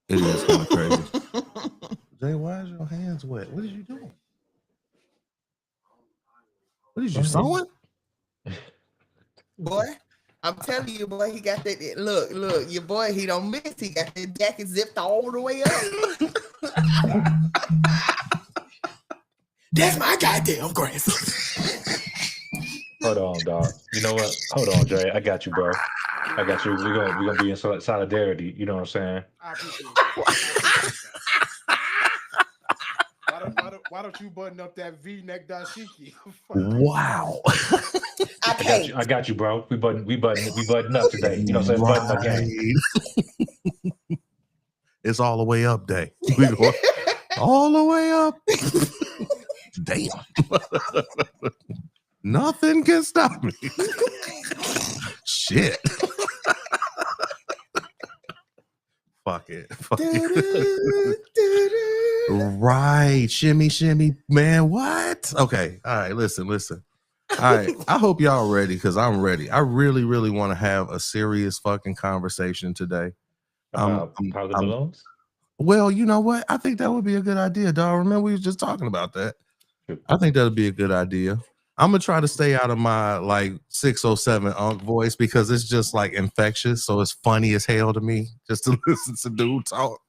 It is kind of crazy. Jay, why is your hands wet? What did you do? What did you sewing? Boy, I'm telling you, boy, he got that. Look, your boy, he don't miss. He got that jacket zipped all the way up. That's my goddamn grandson. Hold on, dog. You know what? Hold on, Dre. I got you, bro. I got you. We're gonna be in solidarity. You know what I'm saying? I appreciate that. Why don't you button up that V-neck dashiki? Wow. I got you, bro. We button up today. You know what I'm saying? Button up game. It's all the way up day. We go all the way up. Damn. Nothing can stop me. Shit. Fuck it. Right. Shimmy, man. What? Okay. All right. Listen. All right. I hope y'all ready because I'm ready. I really, really want to have a serious fucking conversation today. How the balloons? Well, you know what? I think that would be a good idea, dog. Remember, we was just talking about that. I think that would be a good idea. I'm gonna try to stay out of my like 607 Unc voice because it's just like infectious. So it's funny as hell to me just to listen to dude talk.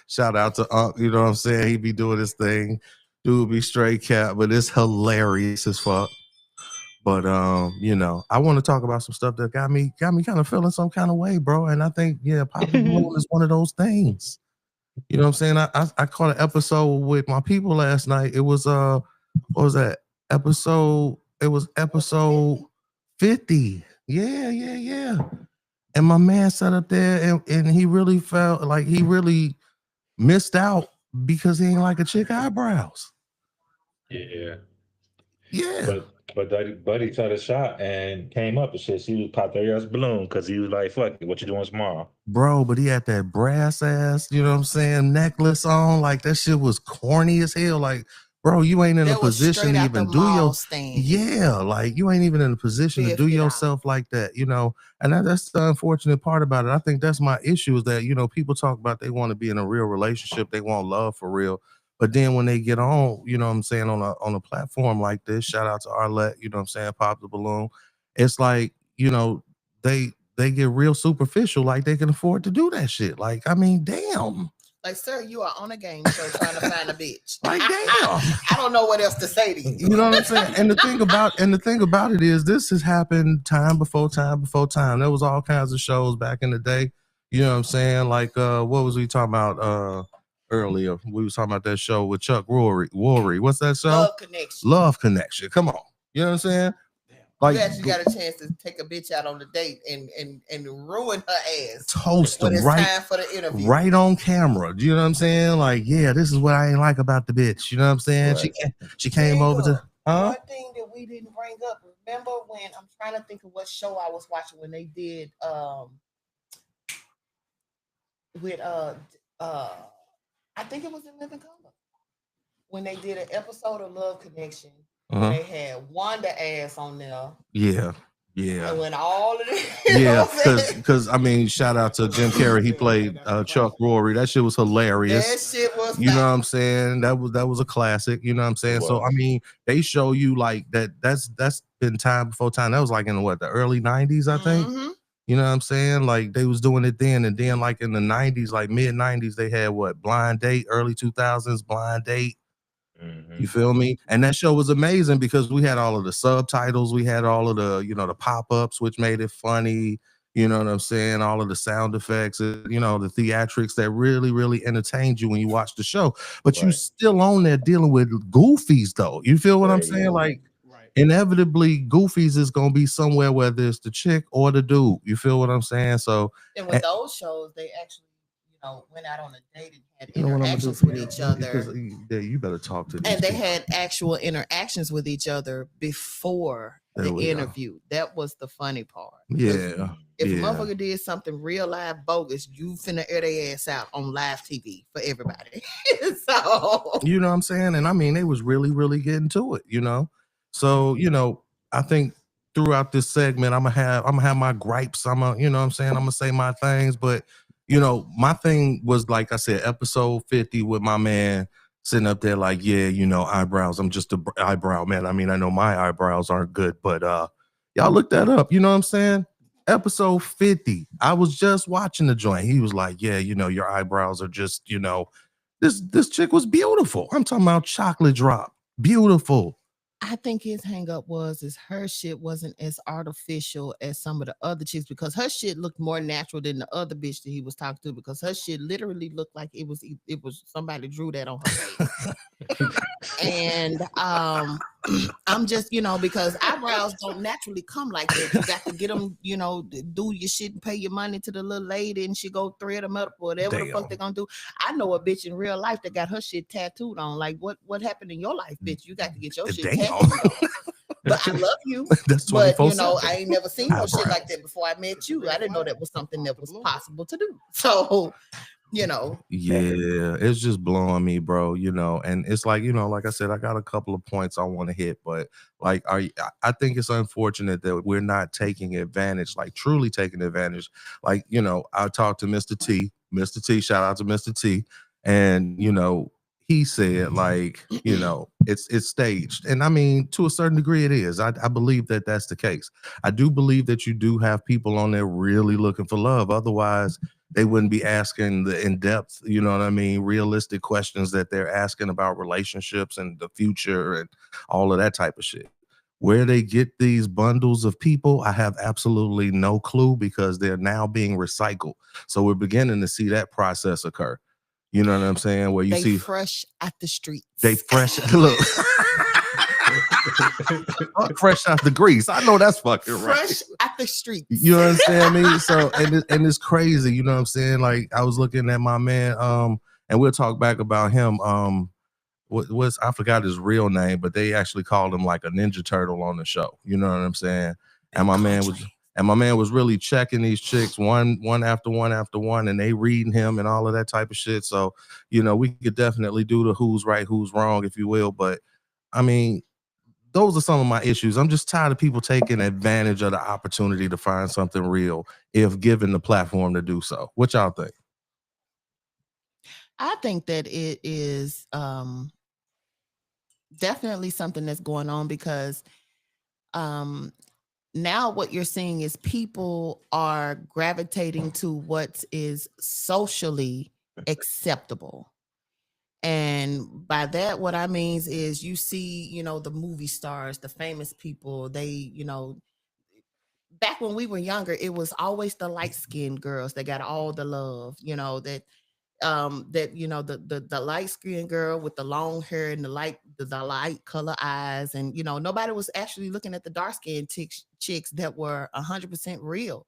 Shout out to Unc, you know what I'm saying? He be doing his thing. Dude be straight cat, but it's hilarious as fuck. But you know, I want to talk about some stuff that got me kind of feeling some kind of way, bro. And I think, yeah, Pop the Balloon is one of those things. You know what I'm saying? I caught an episode with my people last night. It was what was that episode? It was episode 50. Yeah. And my man sat up there and he really felt like he really missed out because he ain't like a chick eyebrows. Yeah. Yeah. But Buddy took a shot and came up and shit. She was popped her ass balloon because he was like, fuck it, what you doing tomorrow? Bro, but he had that brass ass, you know what I'm saying, necklace on. Like that shit was corny as hell. Like, bro, you ain't in a position to even do your yeah, like you ain't even in a position to do yourself like that, you know. And that's the unfortunate part about it. I think that's my issue is that, you know, people talk about they want to be in a real relationship, they want love for real. But then when they get on, you know what I'm saying, on a platform like this, shout out to Arlette, you know what I'm saying, Pop the Balloon. It's like, you know, they get real superficial, like they can afford to do that shit. Like, I mean, damn. Like, sir, you are on a game show trying to find a bitch. Like, damn. I don't know what else to say to you. You know what I'm saying? And the thing about it is this has happened time before time. There was all kinds of shows back in the day. You know what I'm saying? Like, what was we talking about earlier? We was talking about that show with Chuck Woolery. What's that show? Love Connection. Come on. You know what I'm saying? Like, you actually got a chance to take a bitch out on the date and ruin her ass. Toast them time for the interview. Right on camera. Do you know what I'm saying? Like, yeah, this is what I ain't like about the bitch. You know what I'm saying? Right. She came over to one thing that we didn't bring up. Remember when I'm trying to think of what show I was watching when they did with I think it was in Living Color when they did an episode of Love Connection. They had Wanda ass on there. Yeah. And when all of this, yeah, because I mean, shout out to Jim Carrey. He played Chuck Woolery. That shit was hilarious. That shit was. You know what I'm saying? That was a classic. You know what I'm saying? So I mean, they show you like that. That's been time before time. That was like in the early 90s, I think. Mm-hmm. You know what I'm saying? Like they was doing it then, and then like in the 90s, like mid 90s, they had Blind Date. Early 2000s, Blind Date. Mm-hmm. You feel me? And that show was amazing because we had all of the subtitles, we had all of the, you know, the pop-ups, which made it funny. You know what I'm saying? All of the sound effects, you know, the theatrics that really, really entertained you when you watch the show. But you still on there dealing with goofies, though. You feel what I'm saying? Like, inevitably, goofies is gonna be somewhere, whether it's the chick or the dude. You feel what I'm saying? So, and with those shows, they actually, went out on a date and had interactions with each other. You better talk to them. And they had actual interactions with each other before the interview. That was the funny part. Yeah. If a motherfucker did something real live bogus, you finna air their ass out on live TV for everybody. So you know what I'm saying? And I mean, they was really, really getting to it, you know. So, you know, I think throughout this segment, I'm gonna have my gripes. You know what I'm saying? I'm gonna say my things, but you know, my thing was, like I said, episode 50 with my man sitting up there like, yeah, you know, eyebrows. I'm just a eyebrow man. I mean, I know my eyebrows aren't good, but y'all look that up. You know what I'm saying? Episode 50. I was just watching the joint. He was like, yeah, you know, your eyebrows are just, you know, this chick was beautiful. I'm talking about chocolate drop. Beautiful. I think his hang up is her shit wasn't as artificial as some of the other chicks because her shit looked more natural than the other bitch that he was talking to because her shit literally looked like it was somebody drew that on her face. And I'm just, you know, because eyebrows don't naturally come like that. You got to get them, you know, do your shit and pay your money to the little lady and she go thread them up or whatever the fuck they're gonna do. I know a bitch in real life that got her shit tattooed on. Like, what happened in your life, bitch? You got to get your shit tattooed on. But I love you. That's but you know, I ain't never seen no shit like that before I met you. I didn't know that was something that was possible to do. So, you know, yeah, it's just blowing me, bro. You know, and it's like, you know, like I said, I got a couple of points I want to hit, but like, I think it's unfortunate that we're not taking advantage, like truly taking advantage. Like, you know, I talked to Mr. T, shout out to Mr. T, and you know, he said like, you know, it's staged, and I mean, to a certain degree, it is. I believe that that's the case. I do believe that you do have people on there really looking for love. Otherwise, they wouldn't be asking the in-depth, you know what I mean, realistic questions that they're asking about relationships and the future and all of that type of shit. Where they get these bundles of people, I have absolutely no clue because they're now being recycled. So we're beginning to see that process occur. You know what I'm saying? Where you see fresh at the streets. They fresh look. Fresh out the grease. I know that's fucking right. Fresh at the streets. You understand me? So and it's crazy, you know what I'm saying? Like I was looking at my man, and we'll talk back about him. What's I forgot his real name, but they actually called him like a Ninja Turtle on the show. You know what I'm saying? And my man was really checking these chicks one after one, and they reading him and all of that type of shit. So, you know, we could definitely do the who's right, who's wrong, if you will. But I mean, those are some of my issues. I'm just tired of people taking advantage of the opportunity to find something real if given the platform to do so. What y'all think? I think that it is definitely something that's going on because now what you're seeing is people are gravitating to what is socially acceptable. And by that, what I mean is you see, you know, the movie stars, the famous people, they, you know, back when we were younger, it was always the light-skinned girls that got all the love, you know, that you know, the light-skinned girl with the long hair and the light color eyes, and you know, nobody was actually looking at the dark-skinned chicks that were 100% real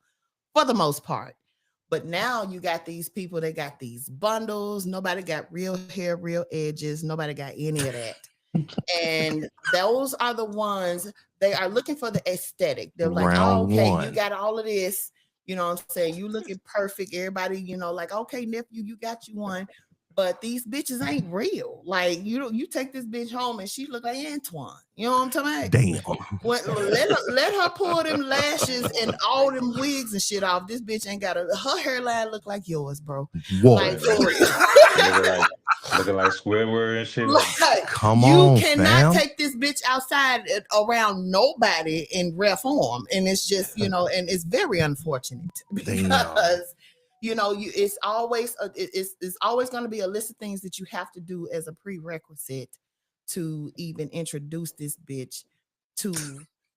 for the most part. But now you got these people, they got these bundles. Nobody got real hair, real edges. Nobody got any of that. And those are the ones they are looking for the aesthetic. They're like, oh, okay, you got all of this. You know what I'm saying? You looking perfect. Everybody, you know, like, okay, nephew, you got you one. But these bitches ain't real. Like, you take this bitch home and she look like Antoine. You know what I'm talking about? Damn. Well, let her pull them lashes and all them wigs and shit off. This bitch ain't got her hairline look like yours, bro. Whoa. Like, looking like Squidward and shit. Like, come on, you cannot fam. take this bitch outside around nobody in rare form, and it's just, you know, and it's very unfortunate because you know, it's always it's always going to be a list of things that you have to do as a prerequisite to even introduce this bitch to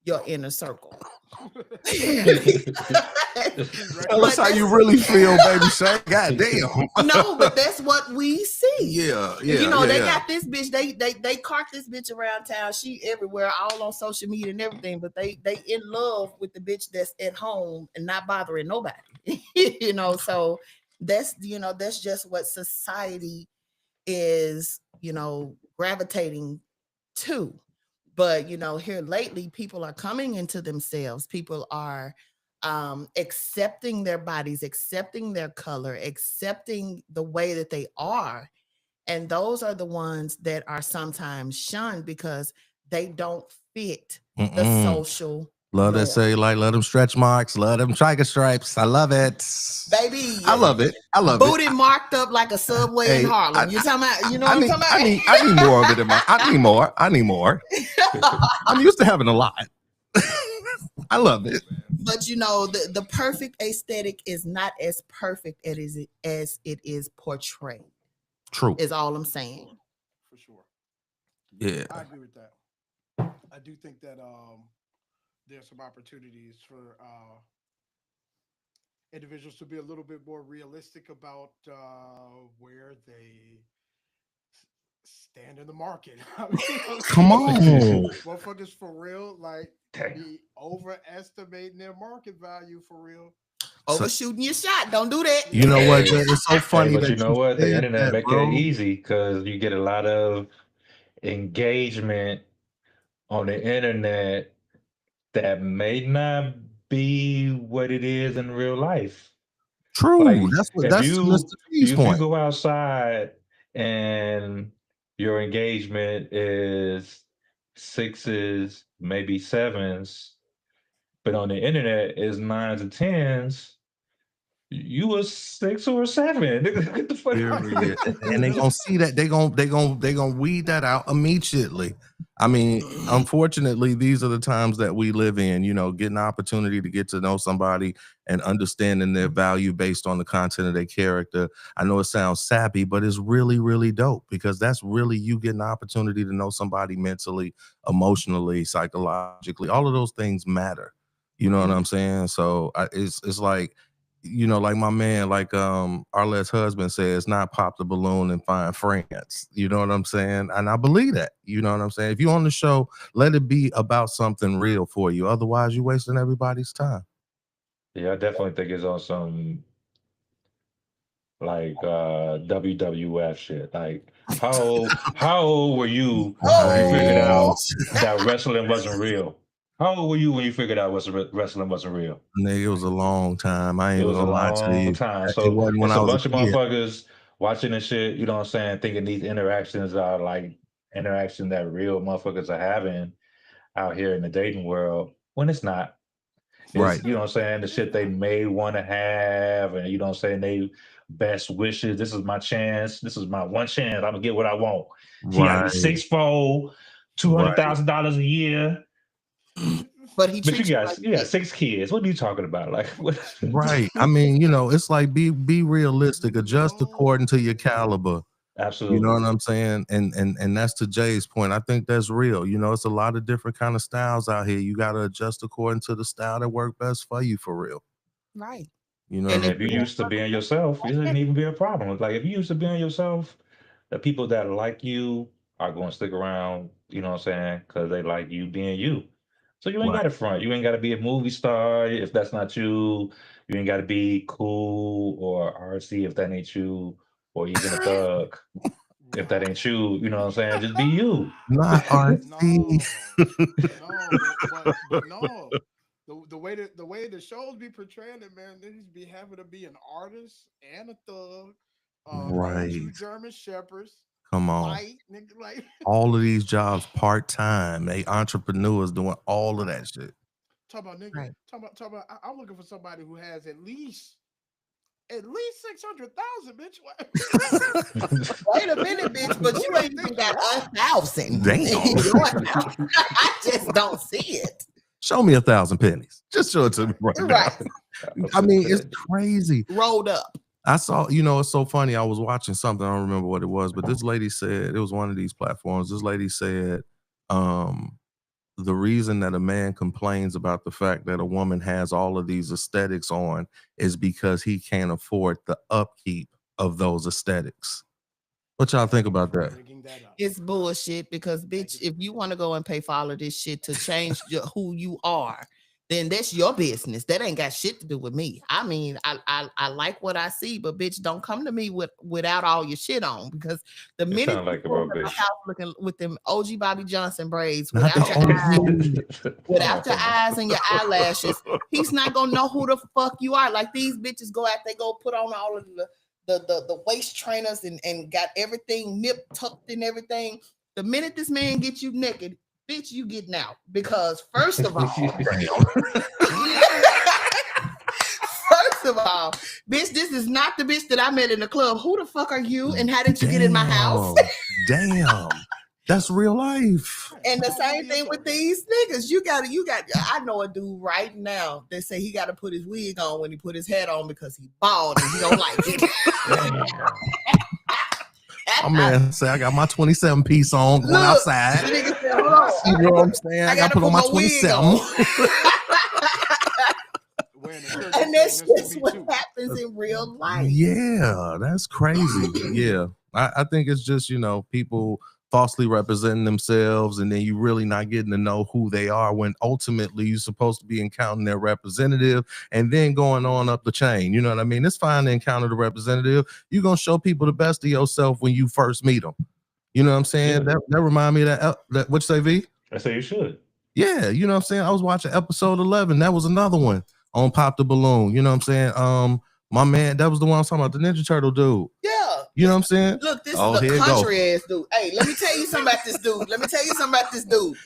your inner circle. Tell us how you really feel, baby Shay. God damn. No, but that's what we see. Yeah. You know, they got this bitch. They cart this bitch around town. She everywhere, all on social media and everything. But they in love with the bitch that's at home and not bothering nobody. You know, so that's just what society is, you know, gravitating to. But you know, here lately, people are coming into themselves. People are accepting their bodies, accepting their color, accepting the way that they are. And those are the ones that are sometimes shunned because they don't fit the social Love that say like, love them stretch marks, love them tiger stripes. I love it. Baby, I love it. I love booty it. marked up like a subway in Harlem. You talking about? You know what I'm talking about? I need more of it in my. I need more. I'm used to having a lot. I love it. But you know, the perfect aesthetic is not as perfect as it is portrayed. True. Is all I'm saying. For sure. Yeah. I agree with that. I do think that there's some opportunities for individuals to be a little bit more realistic about where they stand in the market. I mean, Come on. motherfuckers for real, like be overestimating their market value for real. Overshooting your shot. Don't do that. You know what? It's so funny. Hey, but that you know what? The said internet that, make bro. it easy because you get a lot of engagement on the internet that may not be what it is in real life. True. Like That's to Mr. T's if you point. go outside and your engagement is sixes, maybe sevens, but on the internet is nines and tens, you a 6 or a 7. Get the fuck out of here. Period. And they gonna see that they gonna weed that out immediately. I mean, unfortunately, these are the times that we live in. You know, getting the opportunity to get to know somebody and understanding their value based on the content of their character. I know it sounds sappy, but it's really, really dope because that's really you getting the opportunity to know somebody mentally, emotionally, psychologically. All of those things matter. You know what I'm saying? So it's like, you know, like my man, like Arlette's husband says, not pop the balloon and find friends. You know what I'm saying? And I believe that. You know what I'm saying? If you're on the show, let it be about something real for you. Otherwise, you're wasting everybody's time. Yeah, I definitely think it's on some like WWF shit. Like how old were you when you figured out that wrestling wasn't real? How old were you when you figured out wrestling wasn't real? Nigga, it was a long time. I ain't It even was a gonna lie to long you. time. It So wasn't when it's I a was bunch of a kid. motherfuckers watching this shit, you know what I'm saying, thinking these interactions are like interaction that real motherfuckers are having out here in the dating world when it's not. Right. It's, you know what I'm saying, the shit they may want to have, and you know what I'm saying, they best wishes. This is my chance. This is my one chance. I'm gonna get what I want. He gotta be Right. 6'4", $200,000 a year. But he But you treats you got like you got shit. 6 kids. What are you talking about? Like what? Right. I mean, you know, it's like be realistic, adjust according to your caliber. You know Absolutely. what I'm saying? And that's to Jay's point. I think that's real. You know, it's a lot of different kind of styles out here. You got to adjust according to the style that work best for you for real. Right. You know And what And I'm if you saying? used to being yourself, it shouldn't even be a problem. Like if you used to being yourself, the people that like you are going to stick around, you know what I'm saying? Because they like you being you. So you ain't Right. got to front. You ain't got to be a movie star if that's not you. You ain't got to be cool or artsy if that ain't you, or even a thug if that ain't you. You know what I'm saying? Just be you. Not RC. but no. The way the shows be portraying it, man, they just be having to be an artist and a thug, own two Right. German shepherds, Come on. fight, nigga, like All of these jobs part-time. They entrepreneurs doing all of that shit. talk about nigga, Right. talk about. I'm looking for somebody who has at least 600,000, bitch. What? Wait a minute, bitch, but you ain't even got 1,000. Damn. I just don't see it. Show me 1,000 pennies. Just show it to me right now. Right. I mean, it's crazy. Rolled up. I saw, you know, it's so funny. I was watching something. I don't remember what it was, but this lady said, it was one of these platforms. This lady said, the reason that a man complains about the fact that a woman has all of these aesthetics on is because he can't afford the upkeep of those aesthetics. What y'all think about that? It's bullshit because, bitch, if you want to go and pay for all of this shit to change who you are, then that's your business. That ain't got shit to do with me. I mean, I like what I see, but bitch, don't come to me without all your shit on, because the You minute sound like a you go real to the bitch. house looking with them OG Bobby Johnson braids Not without the your eyes, OG. without your eyes and your eyelashes, he's not gonna know who the fuck you are. Like these bitches go out, they go put on all of the waist trainers and got everything nip tucked and everything. The minute this man gets you naked, bitch, you getting out. Because first of all, first of all, bitch, this is not the bitch that I met in the club. Who the fuck are you? And how did you get in my house? Damn. That's real life. And the same thing with these niggas. You got. I know a dude right now that say he got to put his wig on when he put his hat on because he bald and he don't like it. My man say I got my 27 piece on going outside. The nigga said, hold on. You know what I'm saying? I got to put on my 27. And that's just what happens in real life. Yeah, that's crazy. Yeah. I think it's just, people falsely representing themselves, and then you really not getting to know who they are when ultimately you're supposed to be encountering their representative and then going on up the chain. You know what I mean? It's fine to encounter the representative. You're going to show people the best of yourself when you first meet them. You know what I'm saying? Yeah. That remind me of that what you say, V? I say you should. Yeah, you know what I'm saying? I was watching episode 11. That was another one on Pop the Balloon. You know what I'm saying? My man, that was the one I was talking about, the Ninja Turtle dude. Yeah. You know what I'm saying? Look, this is a country ass dude. Hey, let me tell you something about this dude.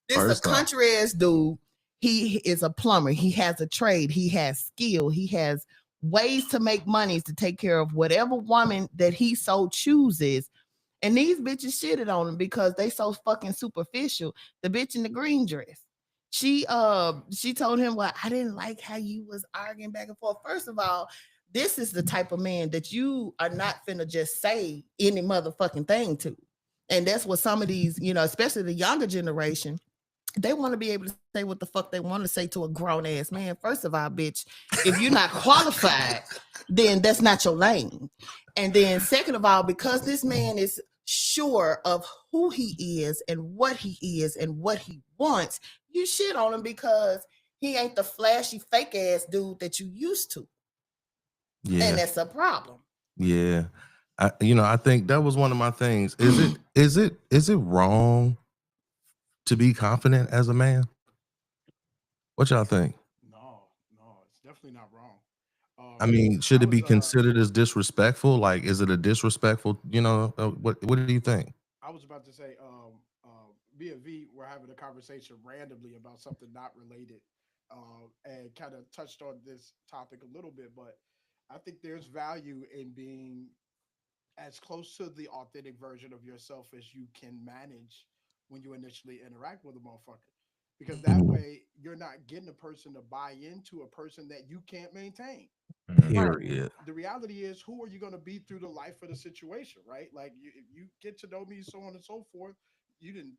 This is a country ass dude. He is a plumber. He has a trade. He has skill. He has ways to make money to take care of whatever woman that he so chooses. And these bitches shitted on him because they so fucking superficial. The bitch in the green dress. She told him, well, I didn't like how you was arguing back and forth. First of all, this is the type of man that you are not finna just say any motherfucking thing to. And that's what some of these, especially the younger generation, they want to be able to say what the fuck they want to say to a grown ass man. First of all, bitch, if you're not qualified, then that's not your lane. And then second of all, because this man is sure of who he is and what he wants, you shit on him because he ain't the flashy fake ass dude that you used to. Yeah. And that's a problem. Yeah. I think that was one of my things. Is it wrong to be confident as a man? What y'all think? No, it's definitely not wrong. I mean, should it be considered as disrespectful? Like, is it a disrespectful, what do you think? I was about to say, me and V were having a conversation randomly about something not related, and kind of touched on this topic a little bit, but I think there's value in being as close to the authentic version of yourself as you can manage when you initially interact with a motherfucker. Because that way you're not getting a person to buy into a person that you can't maintain. Period. The reality is, who are you going to be through the life of the situation, right? Like, if you get to know me, so on and so forth, you didn't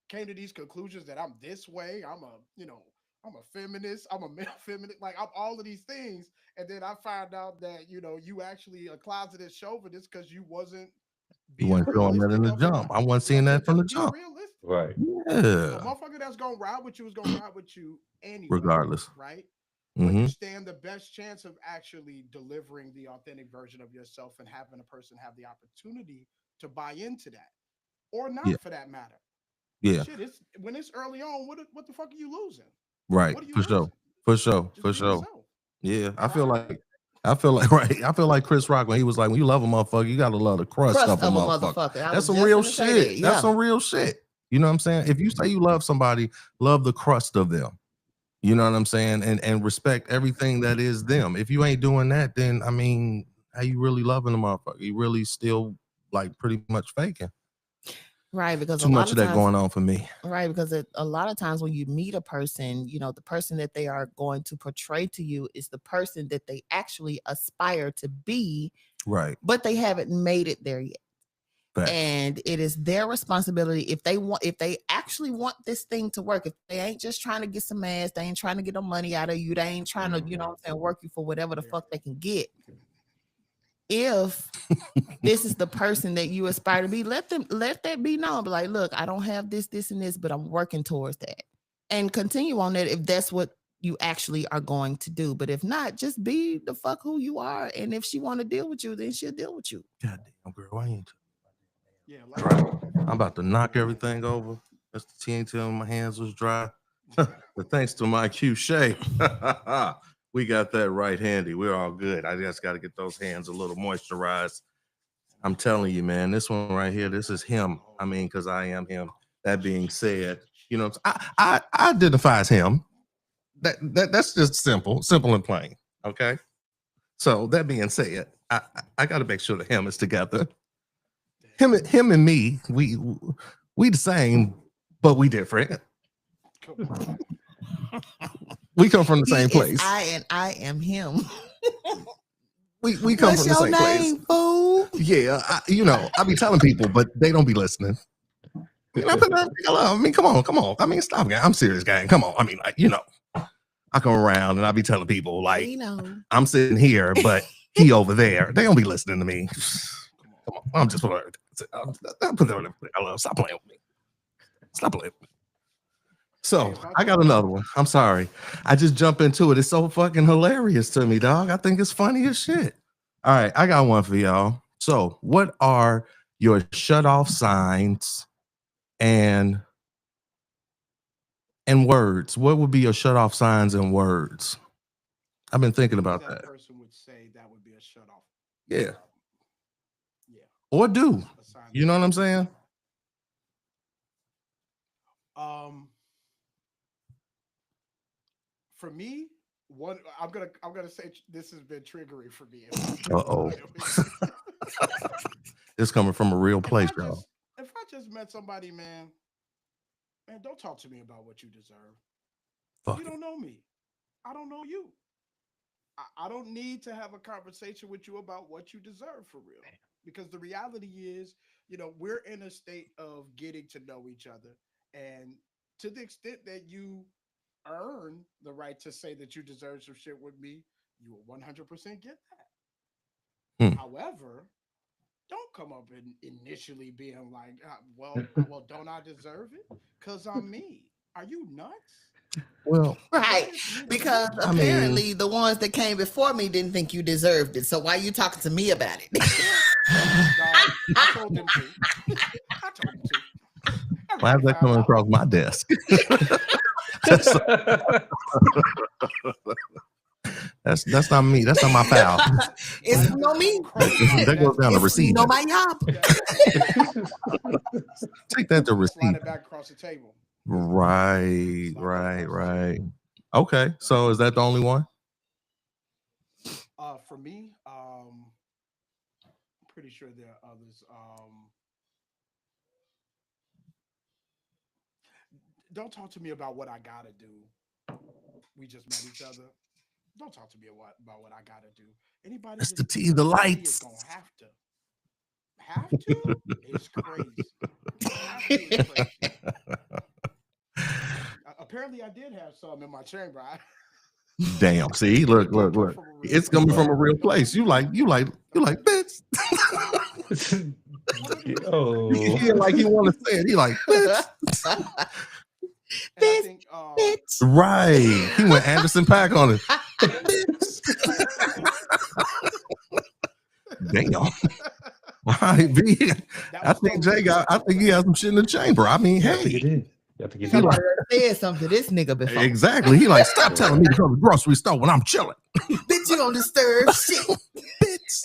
came to these conclusions that I'm this way. I'm a feminist. I'm a male feminist. Like, I'm all of these things. And then I find out that, you actually a closeted chauvinist because you wasn't showing that in the jump. I wasn't seeing that from the jump. Realistic. Right. Yeah. So a motherfucker that's going to ride with you is going to ride with you anyway. Regardless. Right? But you stand the best chance of actually delivering the authentic version of yourself and having a person have the opportunity to buy into that. Or not, for that matter. Yeah. Shit, when it's early on, what the fuck are you losing? Right. For sure. Yeah. I feel like Chris Rock when he was like, when you love a motherfucker, you gotta love the crust of a motherfucker. That's some real shit. That's some real shit. You know what I'm saying? If you say you love somebody, love the crust of them. You know what I'm saying? And respect everything that is them. If you ain't doing that, then I mean, how you really loving the motherfucker? You really still like pretty much faking. Right, because too much of that going on for me. Right, because a lot of times when you meet a person, the person that they are going to portray to you is the person that they actually aspire to be. Right. But they haven't made it there yet. Fact. And it is their responsibility if they actually want this thing to work. If they ain't just trying to get some ass, they ain't trying to get no money out of you, they ain't trying to, work you for whatever the fuck they can get. If this is the person that you aspire to be, let that be known. Be like, look, I don't have this, and this, but I'm working towards that. And continue on that if that's what you actually are going to do. But if not, just be the fuck who you are. And if she want to deal with you, then she'll deal with you. God damn, girl, why ain't you? Yeah, I'm about to knock everything over. That's the TNT. My hands was dry. But thanks to my Q Shay. We got that right handy. We're all good. I just got to get those hands a little moisturized. I'm telling you, man, this one right here, this is him. I mean, because I am him. that being said, you know, I identify as him. That's just simple and plain. Okay. So that being said, I got to make sure the him is together. Him and me, we the same, but we different. We come from the same place. I and I am him. We come What's from the your same name, place. fool? Yeah, I be telling people, but they don't be listening. I mean, come on. I mean, stop, gang. I'm serious, gang. Come on. I mean, like, I come around and I be telling people, like, I'm sitting here, but he over there. They don't be listening to me. Come on. I'm just put that. Stop playing with me. Stop playing with me. So I got another one. I'm sorry. I just jump into it. It's so fucking hilarious to me, dog. I think it's funny as shit. All right, I got one for y'all. So, what are your shut off signs and words? What would be your shut off signs and words? I've been thinking about that. Person would say that would be a shut off. Yeah. Yeah. Or do. You know what I'm saying? For me, I'm gonna say this has been triggering for me. Uh-oh. It's coming from a real place, y'all. If I just met somebody, man, don't talk to me about what you deserve. You don't know me. I don't know you. I don't need to have a conversation with you about what you deserve for real. Because the reality is, we're in a state of getting to know each other. And to the extent that you earn the right to say that you deserve some shit with me, you will 100% get that. However, don't come up and initially being like, well, don't I deserve it? Because I'm me. Are you nuts? Well, right. Because apparently the ones that came before me didn't think you deserved it. So why are you talking to me about it? I told them to. Why is that coming across my desk? That's not me. That's not my foul. It's no me. That goes down the receipt. No my job. Take that to receipt. Slide it back across the table. Right. Okay, so is that the only one? For me, I'm pretty sure there are others. Don't talk to me about what I gotta do. We just met each other. Don't talk to me about what I gotta do. Anybody that's the T, the lights. Is gonna have to. It's crazy. Apparently, I did have some in my chamber. Damn. See, look. It's coming from a real place. You like, bitch. Oh, he feel like he want to say it. He like, bitch. Bitch. Right. He went Anderson .Paak on it. Damn. Right, B. I think he has some shit in the chamber. I mean, hey. Somebody said something to this nigga before. Exactly. He like, stop telling me to go to the grocery store when I'm chilling. Bitch, you don't disturb shit. Bitch.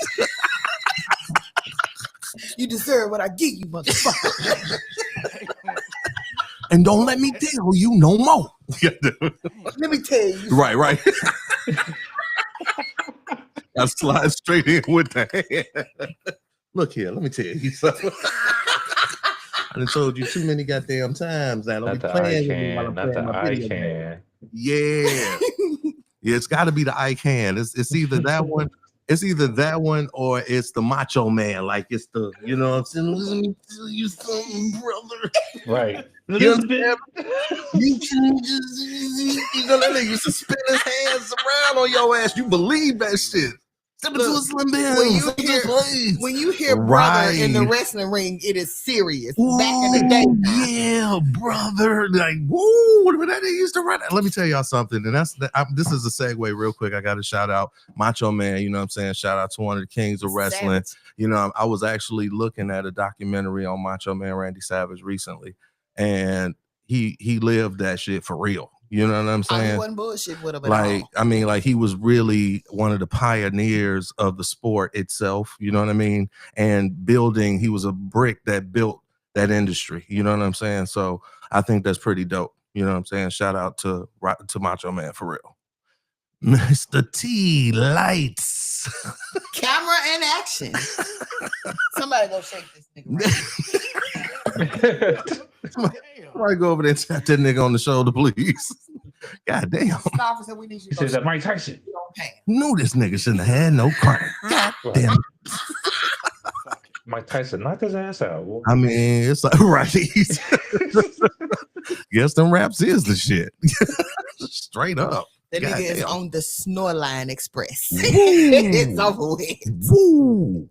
You deserve what I give you, motherfucker. And don't let me tell you no more. Let me tell you. Right. I slide straight in with the hand. Look here, let me tell you something. I done told you too many goddamn times now. Don't be playing with me while I'm playing my video game. Yeah. It's got to be the I can. It's either that one. It's either that one or it's the Macho Man. Like it's the, you know what I'm saying? Let me tell you something, brother. Right. You understand? You know that nigga used to spin his hands around on your ass. You believe that shit. When you hear brother in the wrestling ring, it is serious. Ooh, back in the day. Yeah, brother. Like, woo, what that they used to run. Let me tell y'all something. And this is a segue real quick. I got to shout out Macho Man. You know what I'm saying? Shout out to one of the kings of wrestling. Savage. You know, I was actually looking at a documentary on Macho Man Randy Savage recently. And he lived that shit for real. You know what I'm saying? He wasn't bullshit with him at like, all. I mean, like he was really one of the pioneers of the sport itself. You know what I mean? And he was a brick that built that industry. You know what I'm saying? So I think that's pretty dope. You know what I'm saying? Shout out to Macho Man for real. Mr. T, lights. Camera and action. Somebody go shake this nigga. Somebody go over there and tap that nigga on the shoulder, please. God damn. Stop said we need you. He says that Mike Tyson. Knew this nigga shouldn't have had no crime. God damn. Mike Tyson knocked his ass out. I mean, it's like, right. Guess them raps is the shit. Straight up. That God nigga is damn. on the Snorline Express. Woo. It's over with. Woo.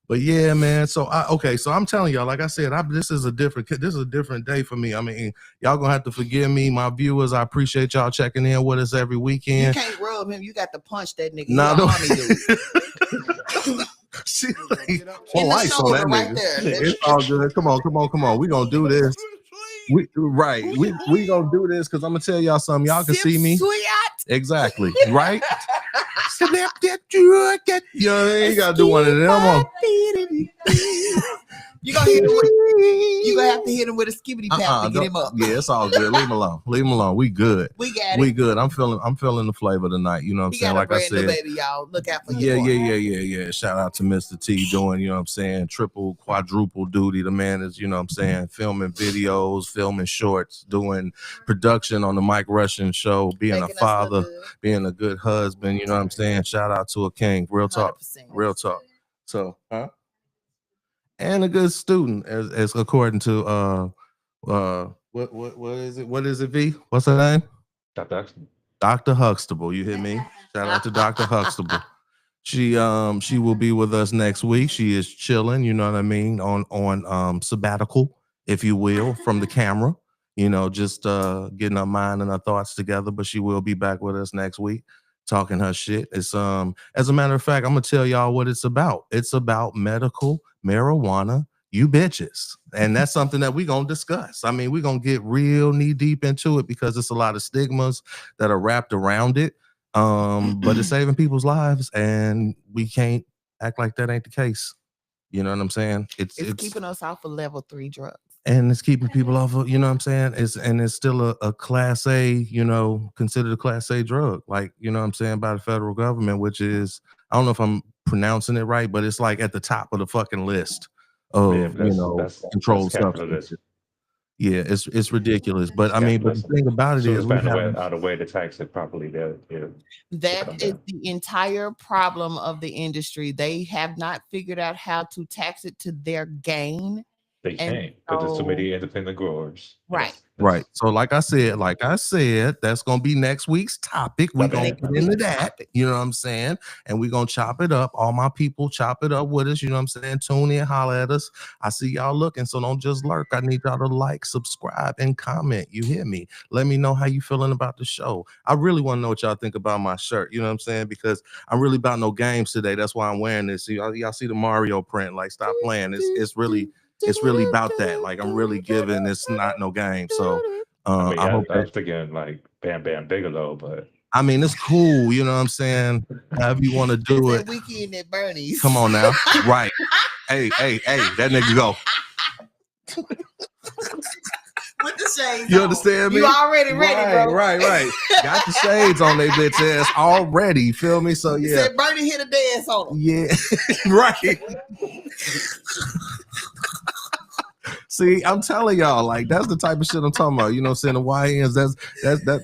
But yeah, man. So so I'm telling y'all, like I said, this is a different day for me. I mean, y'all gonna have to forgive me, my viewers. I appreciate y'all checking in with us every You weekend. can't rub him. You got to punch that nigga. Nah, Nah, no. See, like, In oh, the ice on shoulder that right nigga. there. It's all good. Come on. We gonna do this. We gonna do this because I'm gonna tell y'all something. Y'all can see me. Exactly. Right? Snap that drug. You ain't gotta do one of them. You gonna hit him with, you gonna have to hit him with a skibbity pap to get him up. Yeah, it's all good. Leave him alone. We good. We got it. We good. I'm feeling the flavor tonight. You know what I'm He saying? got a Like I brand new said. baby, y'all. Look out for Yeah. him. Shout out to Mr. T doing, you know what I'm saying, triple, quadruple duty. The man is, you know what I'm saying, filming videos, filming shorts, doing production on the Mike Russian show, being Making a us look father, good. being a good husband, you know what I'm saying? Shout out to a king. Real talk. 100%. Real talk. So, and a good student, as according to what is it? What is it, V? What's her name? Dr. Huxtable. You hear me? Shout out to Dr. Huxtable. She will be with us next week. She is chilling, you know what I mean, on sabbatical, if you will, from the camera. You know, just getting her mind and her thoughts together. But she will be back with us next week, talking her shit. It's as a matter of fact, I'm gonna tell y'all what it's about. It's about medical marijuana, you bitches. And that's something that we're gonna discuss. I mean, we're gonna get real knee deep into it because it's a lot of stigmas that are wrapped around it. But it's saving people's lives, and we can't act like that ain't the case. You know what I'm saying? It's keeping us off of level 3 drugs. And it's keeping people off of, you know what I'm saying? It's still a class A, you know, considered a class A drug, like, you know what I'm saying, by the federal government, which is, I don't know if I'm pronouncing it right, but it's like at the top of the fucking list of, controlled substances. Yeah, it's ridiculous. But I mean, but the thing about it is, we find out a way to tax it properly. That is the entire problem of the industry. They have not figured out how to tax it to their gain. They can't, because there's so many independent growers. Right. Right. So like I said, that's gonna be next week's topic. We're gonna get into that, you know what I'm saying? And we're gonna chop it up. All my people chop it up with us, you know what I'm saying? Tune in, holler at us. I see y'all looking, so don't just lurk. I need y'all to like, subscribe, and comment. You hear me? Let me know how you feeling about the show. I really want to know what y'all think about my shirt, you know what I'm saying? Because I'm really about no games today. That's why I'm wearing this. Y'all see the Mario print, like stop playing. It's really about that. Like I'm really giving. It's not no game. So I hope I was thinking like Bam Bam Bigelow, but I mean it's cool. You know what I'm saying? However you want to do it. Weekend at Bernie's. Come on now, right? Hey, that nigga go. With the shades. You understand me? You already ready, bro. Right. Got the shades on they bitch ass already. You feel me? So yeah. Said Bernie hit a dance on him. Yeah, right. See, I'm telling y'all, like that's the type of shit I'm talking about. You know what I'm saying? The YNs,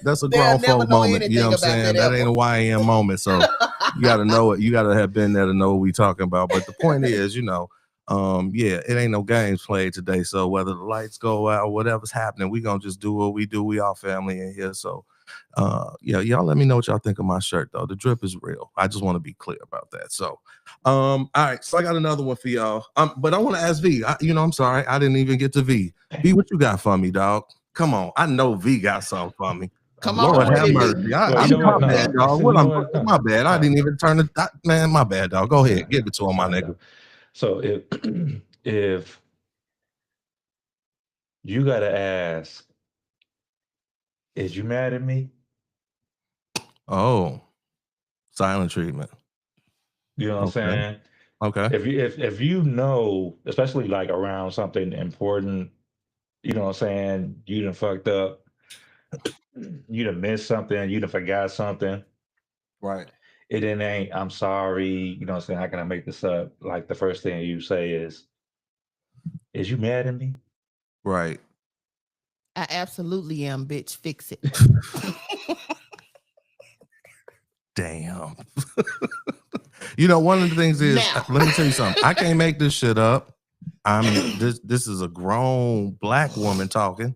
that's a grown folk moment. You know what I'm saying? That ain't a YN moment. So you gotta know it. You gotta have been there to know what we talking about. But the point is, you know, it ain't no games played today. So whether the lights go out or whatever's happening, we gonna just do what we do. We all family in here. So y'all let me know what y'all think of my shirt though. The drip is real. I just want to be clear about that. So all right, so I got another one for y'all. But I want to ask V. I'm sorry, I didn't even get to V. V, what you got for me, dog? Come on, I know V got something for me. Come Lord on, have mercy. My bad, dog. My bad. I didn't even turn the man. My bad, dog. Go ahead, give it to him, my nigga. So if you gotta ask, is you mad at me? Oh, silent treatment. You know what I'm saying? Okay. If you know, especially like around something important, you know what I'm saying, you done fucked up, you done missed something, you done forgot something. Right. It ain't, I'm sorry, you know what I'm saying, how can I make this up? Like the first thing you say is you mad at me? Right. I absolutely am, bitch. Fix it. Damn. You know, one of the things is, Now. let me tell you something. I can't make this shit up. This is a grown black woman talking,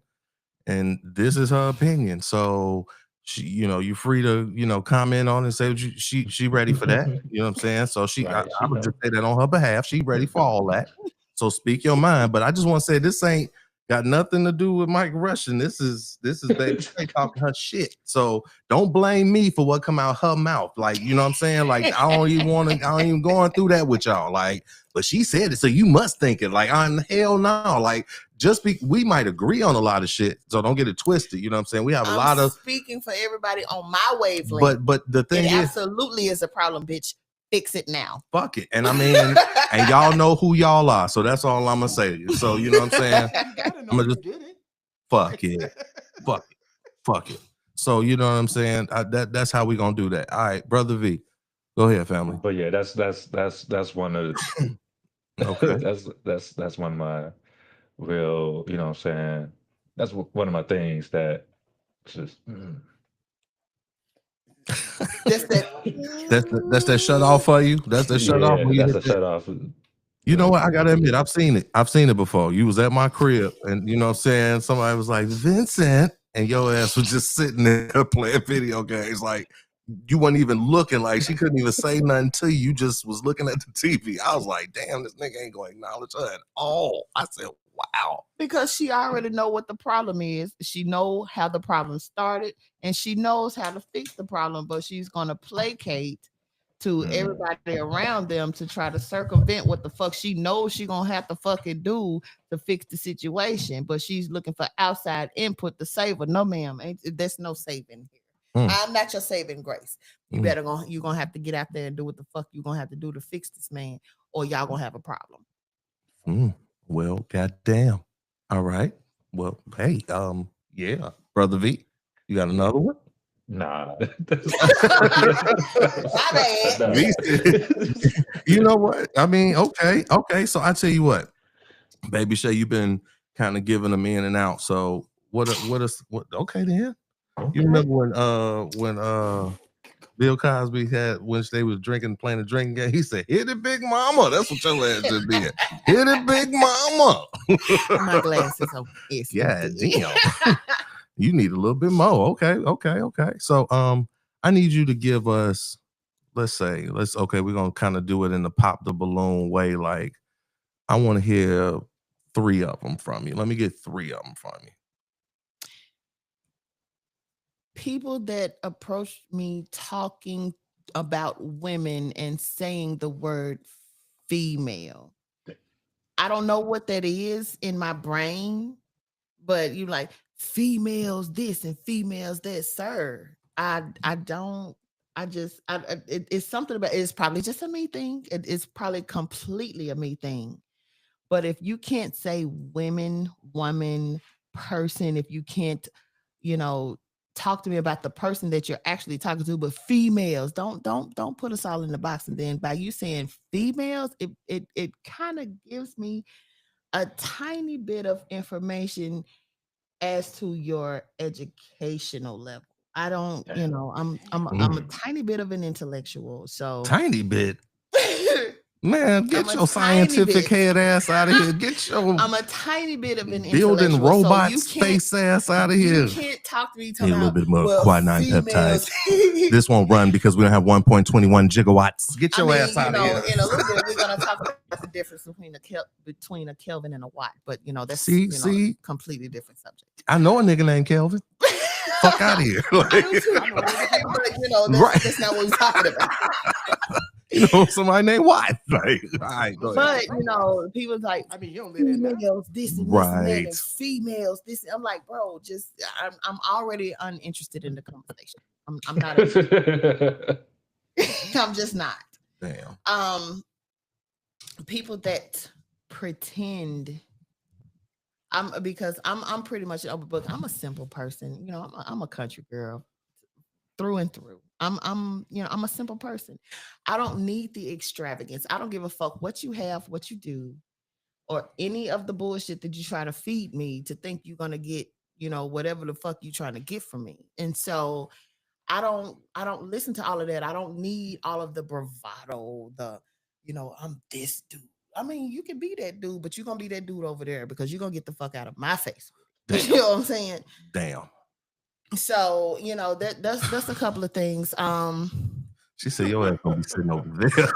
and this is her opinion. So she, you know, you're free to, you know, comment on it and say what she ready for that. You know what I'm saying? So Right, I would just say that on her behalf. She ready for all that. So speak your mind. But I just want to say this ain't got nothing to do with Mike Russian. This is Baby Shay talking her shit. So don't blame me for what come out her mouth. Like, you know what I'm saying? Like, I don't even going through that with y'all. Like, but she said it, so you must think it. Like, hell no. Like, we might agree on a lot of shit, so don't get it twisted. You know what I'm saying? We have a lot of speaking for everybody on my wavelength. But the thing it is, absolutely is a problem, bitch. Fix it now. Fuck it. And I mean, and y'all know who y'all are, so that's all I'm gonna say. So you know what I'm saying? I'm gonna just get it. Fuck it. Fuck it. So you know what I'm saying? That's how we gonna do that. All right, brother V, go ahead, family. But yeah, that's one of the, okay. that's one of my real, you know what I'm saying, that's one of my things that just That's that shut off for you. That's the shut off. yeah, that's a shut off. You know what? I gotta admit, I've seen it before. You was at my crib, and you know what I'm saying? Somebody was like, Vincent, and your ass was just sitting there playing video games. Like, you weren't even looking, like she couldn't even say nothing to you. You just was looking at the TV. I was like, damn, this nigga ain't gonna acknowledge her at all. I said, wow. Because she already know what the problem is. She know how the problem started, and she knows how to fix the problem, but she's gonna placate to everybody around them to try to circumvent what the fuck she knows she gonna have to fucking do to fix the situation. But she's looking for outside input to save her. No, ma'am, there's no saving here. I'm not your saving grace. You you're gonna have to get out there and do what the fuck you're gonna have to do to fix this man, or y'all gonna have a problem. Well, goddamn. All right. Well, hey, yeah, brother V, you got another one? Nah. You know what? I mean, okay. So I tell you what, Baby Shay, you've been kind of giving them in and out. So what? Okay, then. You remember when Bill Cosby had when they was playing the drinking game? He said, "Hit it, Big Mama." That's what your ass just did. Hit it, Big Mama. My glasses are yeah, damn. You need a little bit more. Okay. So I need you to give us, we're gonna kind of do it in the pop the balloon way. Like, I want to hear 3 of them from you. Let me get 3 of them from you. People that approach me talking about women and saying the word female. I don't know what that is in my brain, but you like females this and females that, sir. It's something about it's probably just a me thing. It's probably completely a me thing. But if you can't say women, woman, person, if you can't, talk to me about the person that you're actually talking to, but females, don't put us all in the box. And then by you saying females, it kind of gives me a tiny bit of information as to your educational level. I don't, I'm a tiny bit of an intellectual. So tiny bit. Man, get your scientific head ass out of here. I'm a tiny bit of an building robots face ass out of here. You can't talk to me a little bit more quinine peptides. This won't run because we don't have 1.21 gigawatts. Get your ass out of here. In a little bit, we're gonna talk about the difference between a Kelvin and a watt. But that's completely different subject. I know a nigga named Kelvin. Fuck out of here. But that's not what we're talking about. Somebody named Watt. Like, all right, go ahead. But people like, I mean, you don't live females this and this and that, and females this. I'm like, bro, just I'm already uninterested in the conversation. I'm not. I'm just not. Damn. people that pretend. I'm pretty much an open book. I'm a simple person. You know, I'm a country girl through and through. I'm a simple person. I don't need the extravagance. I don't give a fuck what you have, what you do, or any of the bullshit that you try to feed me to think you're gonna get, whatever the fuck you trying to get from me. And so I don't listen to all of that. I don't need all of the bravado, I'm this dude. I mean, you can be that dude, but you're gonna be that dude over there because you're gonna get the fuck out of my face. You know what I'm saying? Damn. So, that's a couple of things. She said your ass gonna be sitting over there.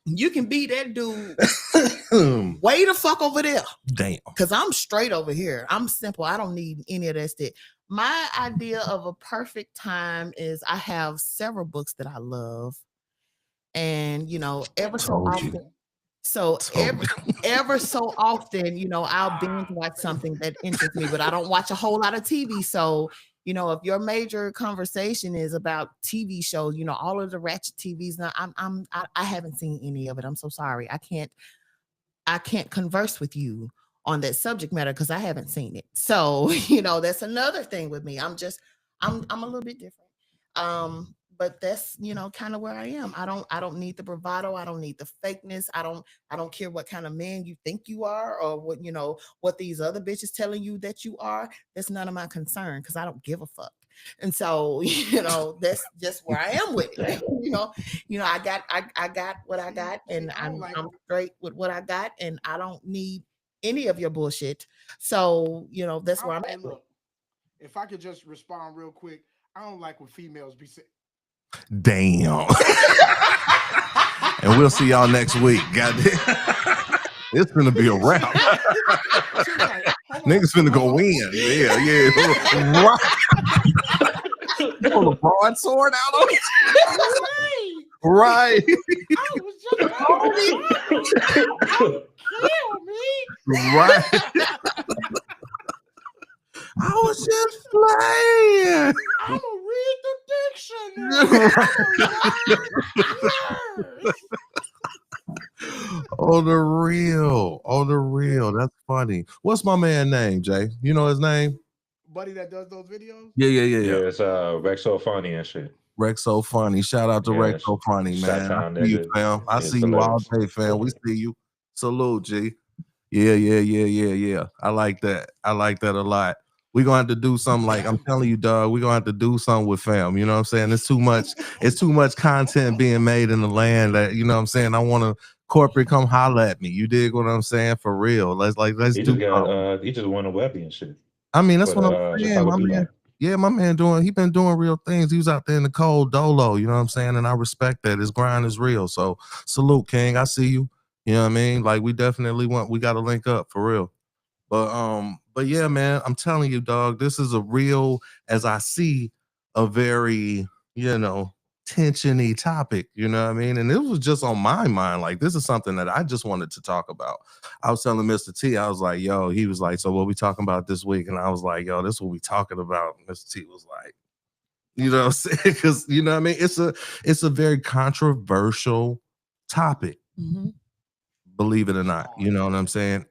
You can be that dude way the fuck over there. Damn. Because I'm straight over here. I'm simple. I don't need any of that shit. My idea of a perfect time is I have several books that I love. And, ever so Told often. you. So Told ever so often, I'll binge watch something that interests me, but I don't watch a whole lot of TV. So, if your major conversation is about TV shows, all of the ratchet TVs, now I haven't seen any of it. I'm so sorry. I can't converse with you on that subject matter because I haven't seen it. So, that's another thing with me. I'm a little bit different. But that's kind of where I am. I don't need the bravado. I don't need the fakeness. I don't care what kind of man you think you are or what these other bitches telling you that you are. That's none of my concern because I don't give a fuck. And so that's just where I am with it. I got what I got, and I'm straight with what I got, and I don't need any of your bullshit. So that's where I'm at. Look, if I could just respond real quick, I don't like when females be saying. Damn. And we'll see y'all next week. Goddamn. It's gonna be a wrap. Niggas finna go in. Yeah. Right. Pull a broadsword out on it. Right. I was just kill me. Right. I was just playing. I'm gonna read the dictionary. On the real. That's funny. What's my man name, Jay? You know his name? Buddy that does those videos? Yeah. Yeah, it's Rex So Funny and shit. Rex So Funny. Shout out to Rex So Funny, man. I see you, fam. I see you all day, fam. We see you. Salute, G. Yeah. I like that a lot. We're gonna have to do something like, I'm telling you, dog, we're gonna have to do something with fam. You know what I'm saying? It's too much content being made in the land that, you know what I'm saying? I want to corporate come holler at me. You dig what I'm saying? For real. Let's he do just he just won a Webby and shit. I mean, that's what I'm saying. My man he been doing real things. He was out there in the cold dolo, you know what I'm saying? And I respect that. His grind is real. So salute, King. I see you. You know what I mean? Like we definitely we gotta link up for real. But yeah, man, I'm telling you, dog, this is a real, as I see, a very, tensiony topic, you know what I mean? And it was just on my mind. Like, this is something that I just wanted to talk about. I was telling Mr. T, I was like, yo, he was like, so what we talking about this week? And I was like, yo, this is what we talking about. And Mr. T was like, you know what I'm saying? Because, you know what I mean? It's a very controversial topic, believe it or not. You know what I'm saying?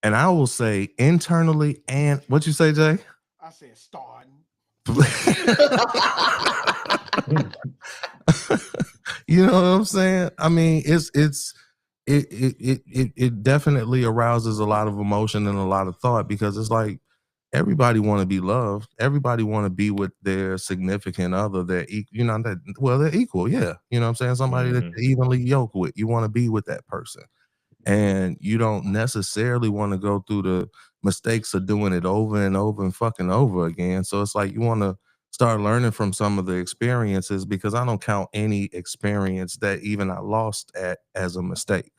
And I will say internally, and what you say, Jay? I said starting. You know what I'm saying? I mean, it definitely arouses a lot of emotion and a lot of thought because it's like everybody want to be loved. Everybody want to be with their significant other. They're equal. Yeah, you know what I'm saying? Somebody that you're evenly yoked with. You want to be with that person. And you don't necessarily want to go through the mistakes of doing it over and over and fucking over again. So it's like you want to start learning from some of the experiences because I don't count any experience that even I lost at as a mistake.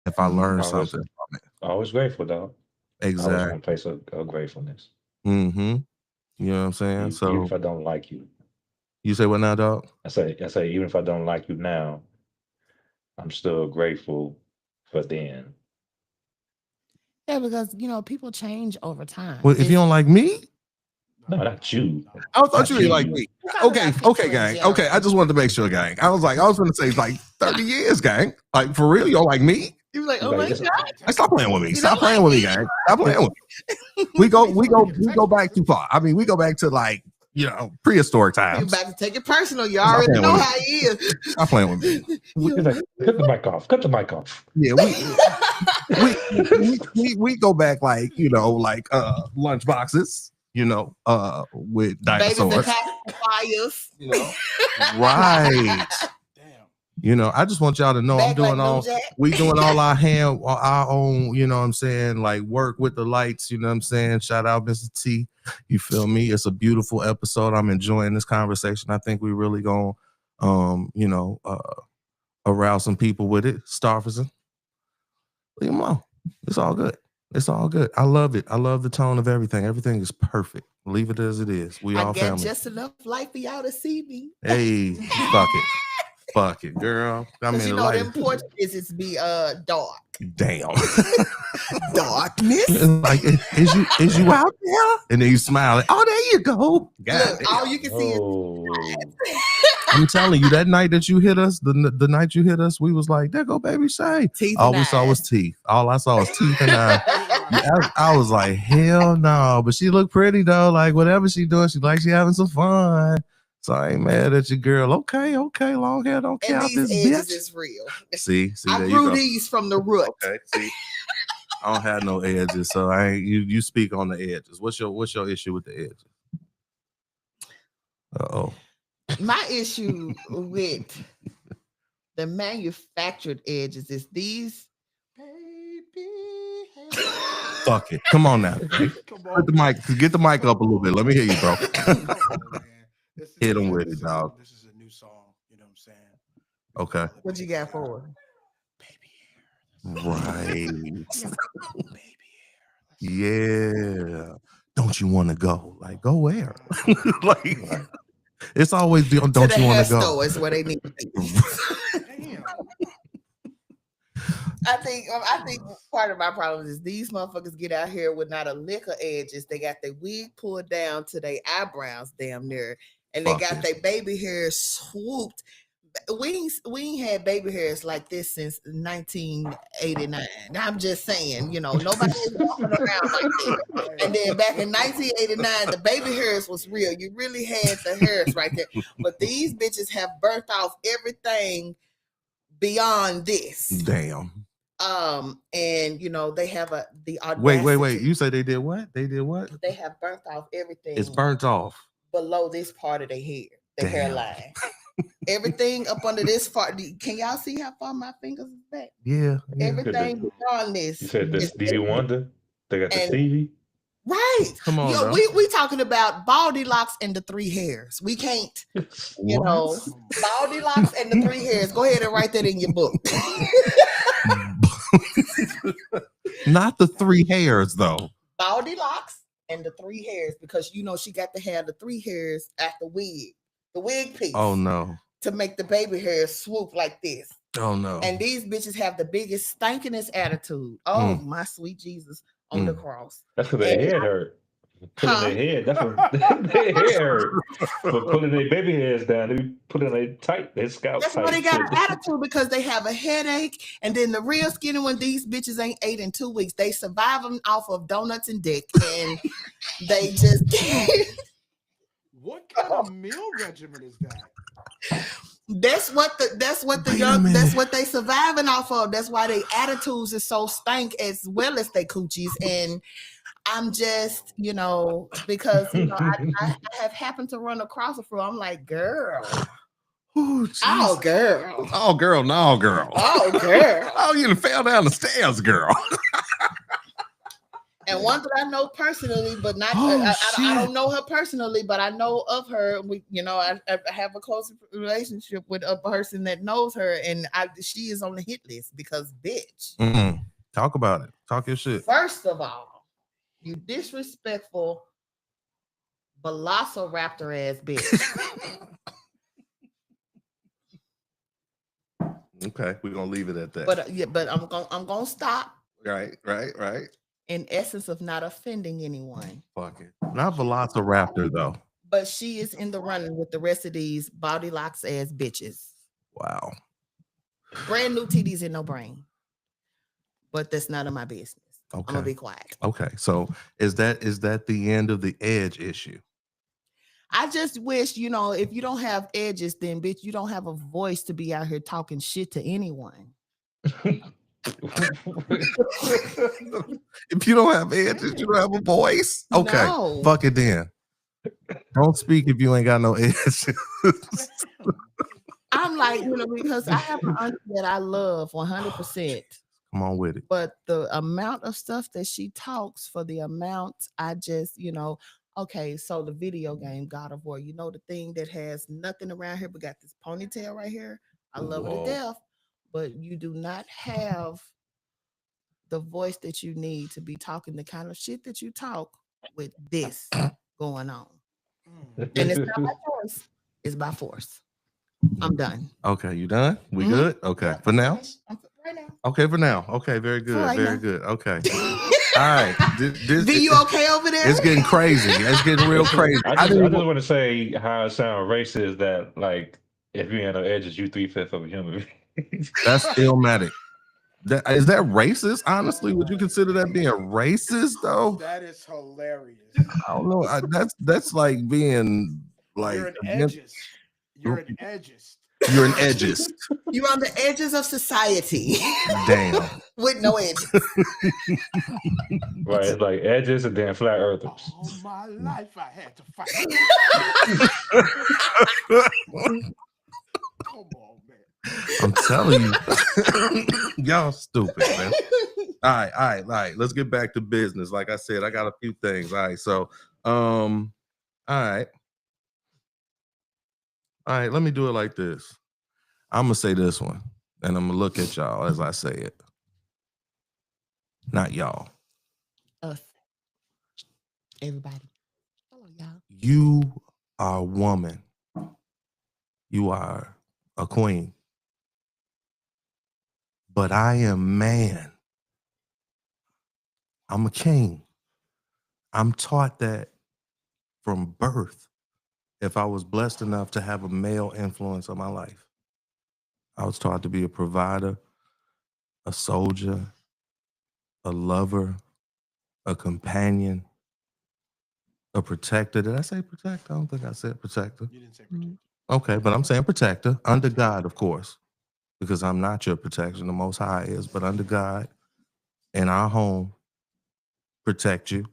If I learned something from it. Always grateful, dog. Exactly. Always in a place of gratefulness. You know what I'm saying? So even if I don't like you. You say what now, dog? I say even if I don't like you now, I'm still grateful for then. Yeah, because people change over time. Well, if you don't like me, no, not you. I thought you didn't like me. Okay, gang. Okay, I just wanted to make sure, gang. I was going to say like 30 years, gang. Like for real, you don't like me? You was like, oh my Like, God. Hey, stop playing with me. You Stop don't playing like with me, me? gang. Stop playing with me. We go back too far. I mean, we go back to like, prehistoric You're times. about to take it personal. You Stop already playing know with how he is. Stop playing with me. he's like, cut the mic off. Cut the mic off. Yeah, we go back like, lunch boxes, with Babies and dinosaurs. pacifiers. Right. Damn. I just want y'all to know I'm Back doing like all New Jack. we doing all our own, like work with the lights, Shout out Mr. T. You feel me? It's a beautiful episode. I'm enjoying this conversation. I think we really gonna arouse some people with it. Starfison. Leave them alone. It's all good. It's all good. I love it. I love the tone of everything. Everything is perfect. Leave it as it is. We I all got family. just enough light for y'all to see me. Hey, fuck it. Fuck it, girl. I Because mean, them Portuguese be dark. damn. Darkness. Like, is you out there? And then you smile. Like, oh, there you go. God Look, all you can see is Oh, I'm telling you, that night that you hit us, the night you hit us, we was like, there go baby Shay. teeth. All we saw was teeth. All I saw was teeth and eyes. I was like, hell no. But she looked pretty though. Like whatever she doing, she having some fun. So I ain't mad at you, girl. Okay. Long hair don't And count. these This edges bitch. is real. See, I there grew you go. these from the root. Okay, see. I don't have no edges, so I ain't you speak on the edges. What's your issue with the edges? Uh-oh. My issue with the manufactured edges is these. Fuck it. Come on now. Get the mic up a little bit. Let me hear you, bro. Hit 'em with it, dog. This is a new song. You know what I'm saying? Okay. What you got for Right. Baby Yeah. Don't you want to go? Like, go where? Like, it's always the to don't the you hair want to go? store is where they need to be. Damn. I think part of my problem is these motherfuckers get out here with not a lick of edges. They got their wig pulled down to their eyebrows damn near, and they Fuck got it. their baby hair swooped. We ain't had baby hairs like this since 1989. I'm just saying, nobody was walking around like this. And then back in 1989, the baby hairs was real. You really had the hairs right there. But these bitches have birthed off everything beyond this. Damn. And they have the Wait. audacity. You say they did what? They did what? They have burnt off everything. It's burnt off. below this part of their hair, the Damn. hairline. Everything up under this part. Can y'all see how far my fingers is back? Yeah. Everything beyond this. you said the is- Stevie Wonder. They got the And- Stevie. Right. Come on. Yo, dog. we talking about baldy locks and the three hairs. We can't, baldy locks and the three hairs. Go ahead and write that in your book. Not the three hairs though. Baldy locks and the three hairs, because she got to have the three hairs at the wig piece. Oh no. To make the baby hair swoop like this. Oh no. And these bitches have the biggest stinkinest attitude. Oh my sweet Jesus on the cross. That's because their head hurt. Pulling their head. That's what their hair hurt. For pulling their baby hairs down. They be putting their scalp That's tight. why they got an attitude, because they have a headache. And then the real skinny one, these bitches ain't ate in 2 weeks. They survive them off of donuts and dick. And they just What kind of meal regimen is that? That's what the Wait a young. minute. That's what they surviving off of. That's why their attitudes is so stank, as well as they coochies. And I'm just, because I have happened to run across a fro. I'm like, girl, Ooh, oh jeez. girl, Oh girl, no girl. oh girl. Oh, you done fell down the stairs, girl. And one that I know personally, but not Oh, I don't know her personally, but I know of her. We, I have a close relationship with a person that knows her, and she is on the hit list because, bitch. Mm-mm. Talk about it. Talk your shit. First of all, you disrespectful velociraptor ass bitch. Okay, we're gonna leave it at that. But I'm gonna stop right. in essence of not offending anyone. Fuck it. Not Velociraptor though. But she is in the running with the rest of these body locks ass bitches. Wow. Brand new titties and no brain. but that's none of my business. I'm gonna Okay. be quiet. Okay. So is that the end of the edge issue? I just wish, if you don't have edges, then bitch, you don't have a voice to be out here talking shit to anyone. If you don't have edges, you don't have a voice. Okay. No. Fuck it then. Don't speak if you ain't got no edges. I'm like, because I have an auntie that I love 100%. Come on with it. But the amount of stuff that she talks for the amount, I just, okay, so the video game God of War, the thing that has nothing around here but got this ponytail right here. I love it to death, but you do not have the voice that you need to be talking the kind of shit that you talk with this going on. And it's not by choice, it's by force. I'm done. Okay, you done? We good? Okay. For now? Right now. Okay, for now. Okay, very good. Right Very now. good. Okay. All right. Be you okay over there? It's getting crazy. It's getting real crazy. I just want to say how it sounds racist that, like, if you ain't no edges, you 3/5 of a human being. That's illmatic. Is that racist? Honestly, would you consider that being racist though? That is hilarious. I don't know. That's like being like You're an edges. You're an edges. You're an edges. You're on the edges of society. Damn. With no edges. Right, it's like edges and then flat earthers. All my life I had to fight. Come on, man. I'm telling you. Y'all stupid, man. All right. Let's get back to business. Like I said, I got a few things. All right. So, all right. All right, let me do it like this. I'm going to say this one, and I'm going to look at y'all as I say it. Not y'all. Us. Everybody. Hello, y'all. You are a woman. You are a queen. But I am man. I'm a king. I'm taught that from birth. If I was blessed enough to have a male influence on my life, I was taught to be a provider, a soldier, a lover, a companion, a protector. Did I say protector? I don't think I said protector. You didn't say protector. Okay, but I'm saying protector under God, of course, because I'm not your protection. The Most High is, but under God in our home, protect you.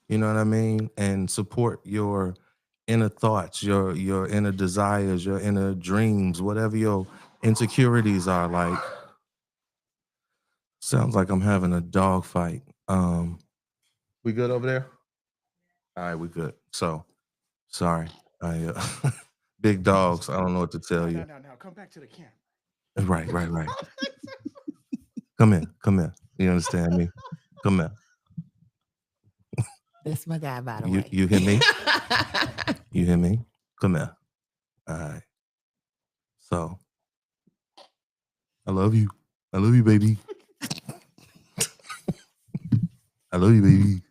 You know what I mean? And support your inner thoughts, your inner desires, your inner dreams, whatever your insecurities are. Like, sounds like I'm having a dog fight. We good over there? All right, we good. So, sorry. Big dogs. I don't know what to tell you. No. Come back to the camp. Right. Come in. You understand me? Come in. That's my guy, by the way. You hear me? You hear me? Come here. All right. So, I love you. I love you, baby. I love you, baby.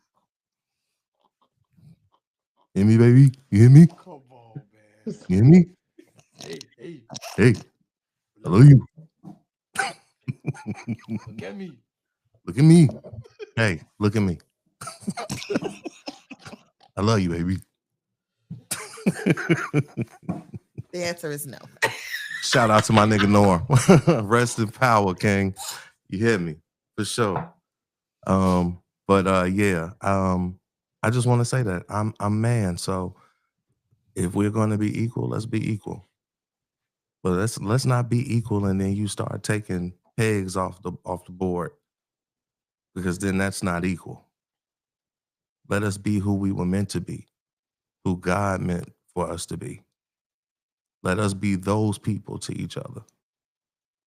Hear me, baby? You hear me? Come on, man. You hear me? Hey. I love you. Look at me. Look at me. Hey, look at me. I love you, baby. The answer is no. Shout out to my nigga Norm. Rest in power, King. You hear me? For sure. I just want to say that I'm man. So if we're going to be equal, let's be equal. But let's not be equal and then you start taking pegs off the board, because then that's not equal. Let us be who we were meant to be, who God meant for us to be. Let us be those people to each other.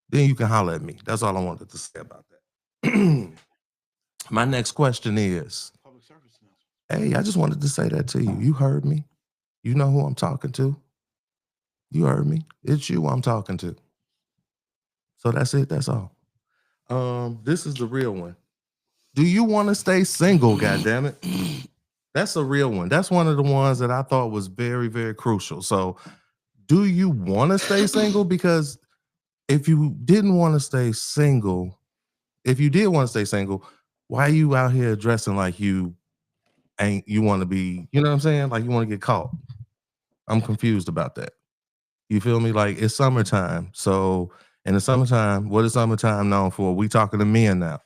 Then you can holler at me. That's all I wanted to say about that. My next question is, Public service announcement. hey, I just wanted to say that to you. You heard me. You know who I'm talking to. You heard me. It's you I'm talking to. So that's it. That's all. This is the real one. Do you want to stay single, goddammit? That's a real one. That's one of the ones that I thought was very, very crucial. So do you want to stay single? Because if you didn't want to stay single, if you did want to stay single, why you out here dressing like you want to be, you know what I'm saying? Like you want to get caught. I'm confused about that. You feel me? Like it's summertime. So in the summertime, what is summertime known for? We talking to men now.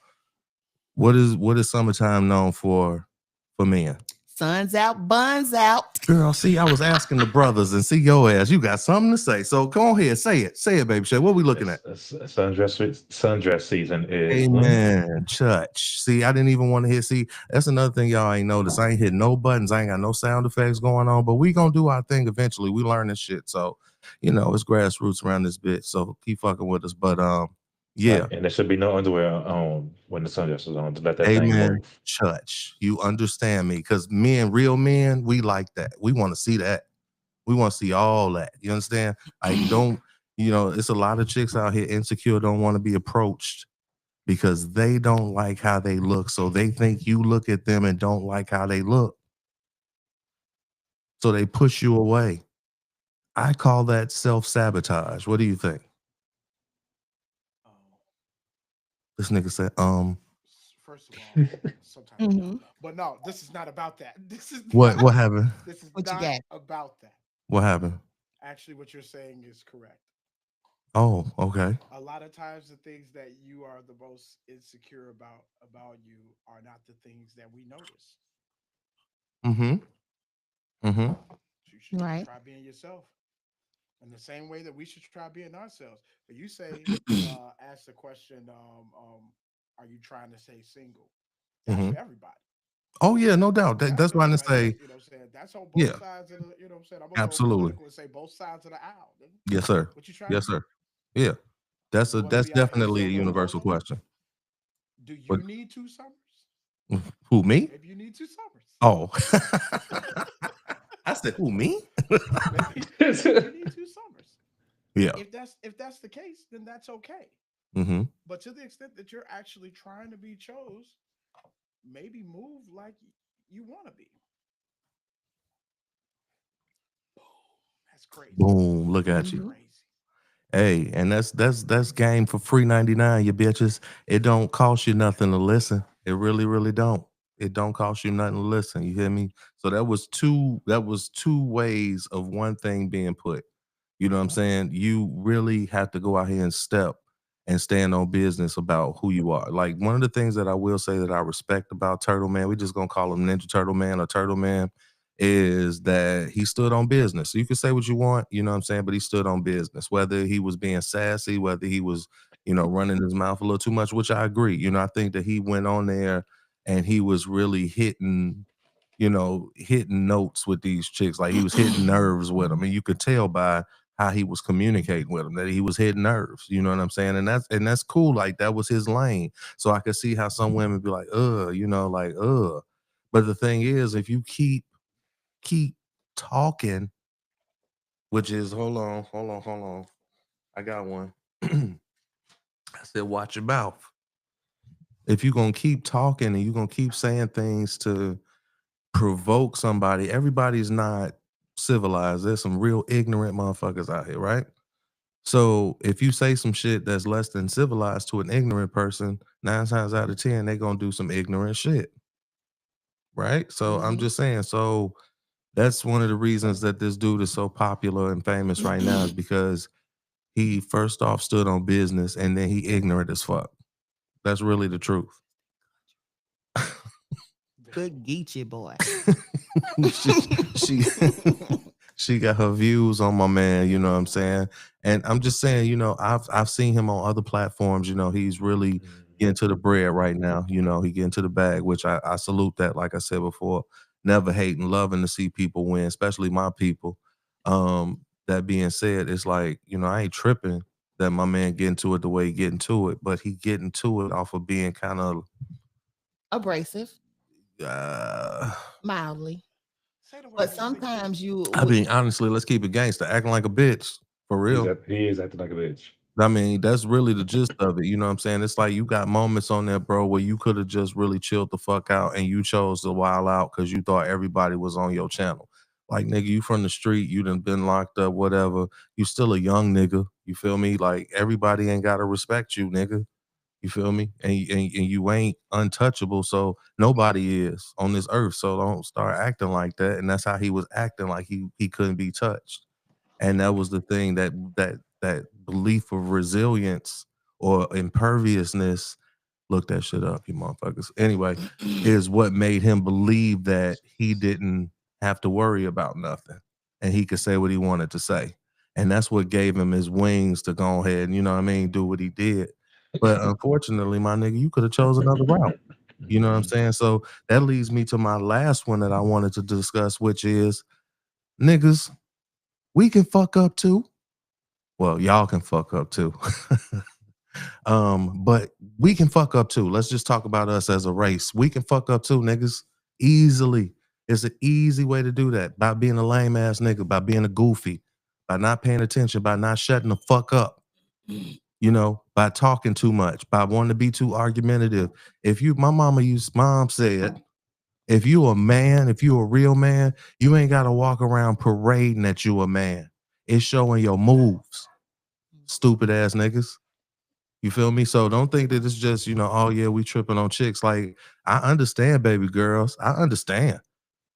What is summertime known for men? Sun's out, buns out. Girl, see, I was asking the brothers and see your ass. You got something to say. So go ahead, say it. Say it, baby. Shay. What we looking at? Sundress season is when? Amen. Church. See, I didn't even want to hear. See, that's another thing y'all ain't noticed. I ain't hit no buttons. I ain't got no sound effects going on, but we gonna do our thing eventually. We learn this shit. So, it's grassroots around this bitch. So keep fucking with us. But yeah. Right. And there should be no underwear on when the sundress is on to let that thing Amen. move. Church. You understand me? Because real men, we like that. We want to see that. We want to see all that. You understand? I don't, it's a lot of chicks out here insecure, don't want to be approached because they don't like how they look. So they think you look at them and don't like how they look. So they push you away. I call that self-sabotage. What do you think? This nigga said, First of all, sometimes, Mhm. but no, this is not about that. This is what not, happened? This is What you not got? about that. What happened? Actually, what you're saying is correct. Oh, okay. A lot of times, the things that you are the most insecure about you are not the things that we notice. Mm-hmm. Mm-hmm. So you should Right. try being yourself in the same way that we should try being ourselves. But you say, ask the question, are you trying to stay single? That's Mm-hmm. for everybody. Oh yeah, no doubt. That's For why I everybody. say, You know what I'm saying? That's on both yeah, sides of the, you know what I'm saying? I'm gonna go absolutely. political and say both sides of the aisle. Nigga. Yes, sir. What you trying Yes, to do? sir. Yeah. That's You want to be out here definitely a single universal forever? question. Do you But need 2 summers? who, me? Maybe you need 2 summers. Oh. I said, who, me? Maybe you need 2 summers. Yeah. If that's the case, then that's okay. Mm-hmm. But to the extent that you're actually trying to be chose, maybe move like you want to be. Boom. That's crazy. Boom. Look at Mhm. you. Crazy. Hey, and that's game for free 99, you bitches. It don't cost you nothing to listen. It really, really don't. It don't cost you nothing to listen. You hear me? So that was two ways of one thing being put. You know what I'm saying? You really have to go out here and step and stand on business about who you are. Like one of the things that I will say that I respect about Turtle Man, we just gonna call him Ninja Turtle Man or Turtle Man, is that he stood on business. So you can say what you want, you know what I'm saying, but he stood on business. Whether he was being sassy, whether he was, running his mouth a little too much, which I agree. I think that he went on there and he was really hitting notes with these chicks. Like he was hitting nerves with them. And you could tell by how he was communicating with them that he was hitting nerves. You know what I'm saying? And that's cool. Like that was his lane. So I could see how some women be like, like, But the thing is, if you keep talking, which is hold on. I got one. I said, watch your mouth. If you're gonna keep talking and you're gonna keep saying things to provoke somebody, everybody's not civilized. There's some real ignorant motherfuckers out here, right? So if you say some shit that's less than civilized to an ignorant person, 9 times out of 10, they're gonna do some ignorant shit. Right? So I'm Mhm. just saying, so that's one of the reasons that this dude is so popular and famous right now is because he first off stood on business and then he ignorant as fuck. That's really the truth. Good Geechee boy. she she got her views on my man, you know what I'm saying? And I'm just saying, I've seen him on other platforms, he's really getting to the bread right now, he getting to the bag, which I salute that, like I said before, never hating, loving to see people win, especially my people. That being said, it's like, I ain't tripping that my man getting to it the way he getting to it, but he getting to it off of being kind of Abrasive, uh mildly. Say the word But in 60. sometimes you I mean, honestly, let's keep it gangster, acting like a bitch for real. He is acting like a bitch. I mean, that's really the gist of it. You know what I'm saying? It's like you got moments on there, bro, where you could have just really chilled the fuck out and you chose to wild out because you thought everybody was on your channel. Like, nigga, you from the street, you done been locked up, whatever. You still a young nigga. You feel me? Like, everybody ain't got to respect you, nigga. You feel me? And you ain't untouchable, so nobody is on this earth. So don't start acting like that. And that's how he was acting, like he couldn't be touched. And that was the thing, that belief of resilience or imperviousness. Look that shit up, you motherfuckers. Anyway, is what made him believe that he didn't have to worry about nothing and he could say what he wanted to say. And that's what gave him his wings to go ahead and, you know what I mean, do what he did. But unfortunately, my nigga, you could have chose another route. You know what I'm saying? So that leads me to my last one that I wanted to discuss, which is, niggas, we can fuck up too. Well, y'all can fuck up too. But we can fuck up too. Let's just talk about us as a race. We can fuck up too, niggas. Easily. It's an easy way to do that, by being a lame ass nigga, by being a goofy, by not paying attention, by not shutting the fuck up, you know, by talking too much, by wanting to be too argumentative. My mom said, if you a man, if you a real man, you ain't got to walk around parading that you a man. It's showing your moves, stupid ass niggas. You feel me? So don't think that it's just, you know, oh yeah, we tripping on chicks. Like, I understand, baby girls. I understand.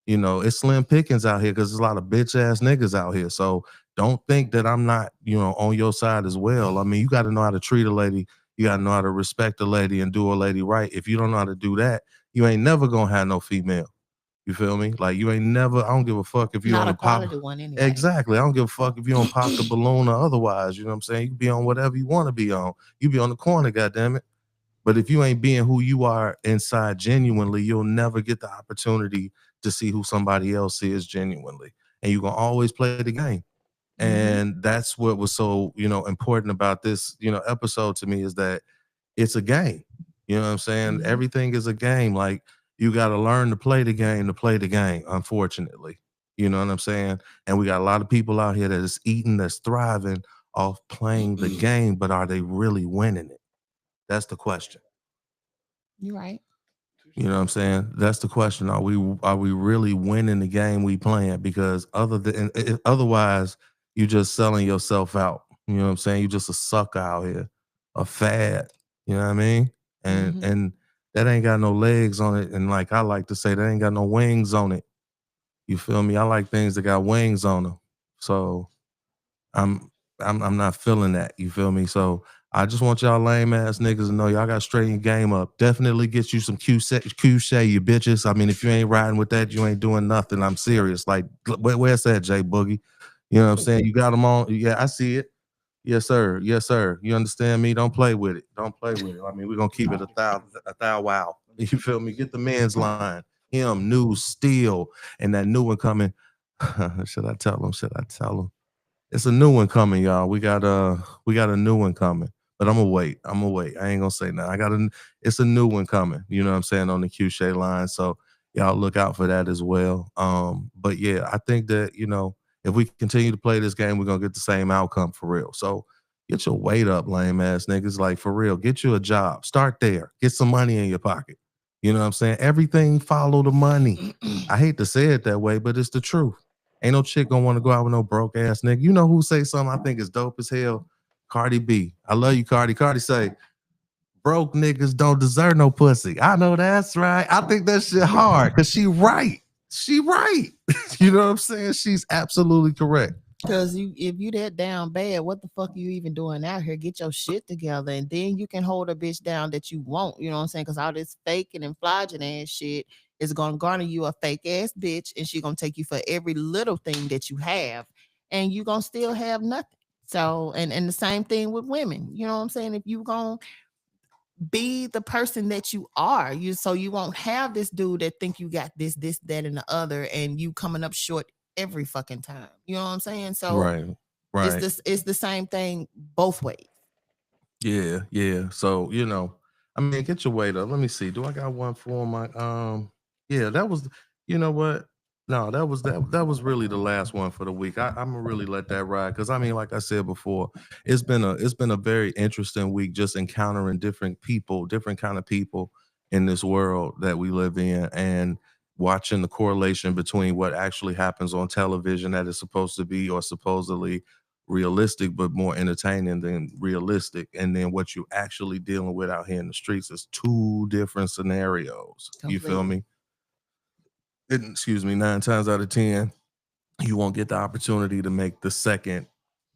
You know, it's slim pickings out here because there's a lot of bitch ass niggas out here. So don't think that I'm not, you know, on your side as well. I mean, you got to know how to treat a lady. You got to know how to respect a lady and do a lady right. If you don't know how to do that, you ain't never gonna have no female. You feel me? Like, you ain't never. I don't give a fuck if you Not on a the pop. quality one anyway. Exactly. I don't give a fuck if you don't pop the balloon or otherwise. You know what I'm saying? You can be on whatever you want to be on. You be on the corner, goddamn it. But if you ain't being who you are inside genuinely, you'll never get the opportunity to see who somebody else is genuinely. And you're gonna always play the game. And that's what was so, you know, important about this, you know, episode to me, is that it's a game. You know what I'm saying? Everything is a game. Like, you got to learn to play the game, unfortunately. You know what I'm saying? And we got a lot of people out here that is eating, that's thriving off playing the game, but are they really winning it? That's the question. You're right. You know what I'm saying? That's the question. Are we really winning the game we playing? Because otherwise, you just selling yourself out. You know what I'm saying? You just a sucker out here, a fad. You know what I mean? And that ain't got no legs on it. And like I like to say, that ain't got no wings on it. You feel me? I like things that got wings on them. So I'm not feeling that. You feel me? So I just want y'all lame ass niggas to know y'all got to straighten your game up. Definitely get you some Q Shay, you bitches. I mean, if you ain't riding with that, you ain't doing nothing. I'm serious. Like, where's that, Jay Boogie? You know what I'm saying? You got them on. Yeah, I see it. Yes, sir. Yes, sir. You understand me? Don't play with it. Don't play with it. I mean, we're gonna keep it a thou wow. You feel me? Get the men's line. Him, new, steel, and that new one coming. Should I tell him? Should I tell him? It's a new one coming, y'all. We got a new one coming. But I'm gonna wait. I ain't gonna say nothing. It's a new one coming, you know what I'm saying, on the Q Shay line. So y'all look out for that as well. But yeah, I think that, you know, if we continue to play this game, we're gonna get the same outcome for real. So get your weight up, lame ass niggas. Like, for real, get you a job. Start there. Get some money in your pocket. You know what I'm saying? Everything follow the money. I hate to say it that way, but it's the truth. Ain't no chick gonna want to go out with no broke ass nigga. You know who say something I think is dope as hell? Cardi B. I love you, Cardi. Cardi say, broke niggas don't deserve no pussy. I know that's right. I think that shit hard because she right. She right. You know what I'm saying? She's absolutely correct. Because if you that down bad, what the fuck are you even doing out here? Get your shit together, and then you can hold a bitch down that you want. You know what I'm saying? Because all this faking and flogging ass shit is gonna garner you a fake ass bitch, and she gonna take you for every little thing that you have, and you gonna still have nothing. So, and the same thing with women. You know what I'm saying? If you gonna be the person that you are, so you won't have this dude that think you got this, that, and the other, and you coming up short every fucking time. You know what I'm saying? So Right. it's the same thing both ways. Yeah. So, you know, I mean, get your weight up. Let me see. Do I got one for my yeah, that was, you know what? No, that was really the last one for the week. I'm gonna really let that ride because I mean, like I said before, it's been a very interesting week just encountering different people, different kind of people in this world that we live in, and watching the correlation between what actually happens on television that is supposed to be or supposedly realistic, but more entertaining than realistic. And then what you actually dealing with out here in the streets is two different scenarios. You feel Completely. me? Excuse me, 9 times out of 10, you won't get the opportunity to make the second,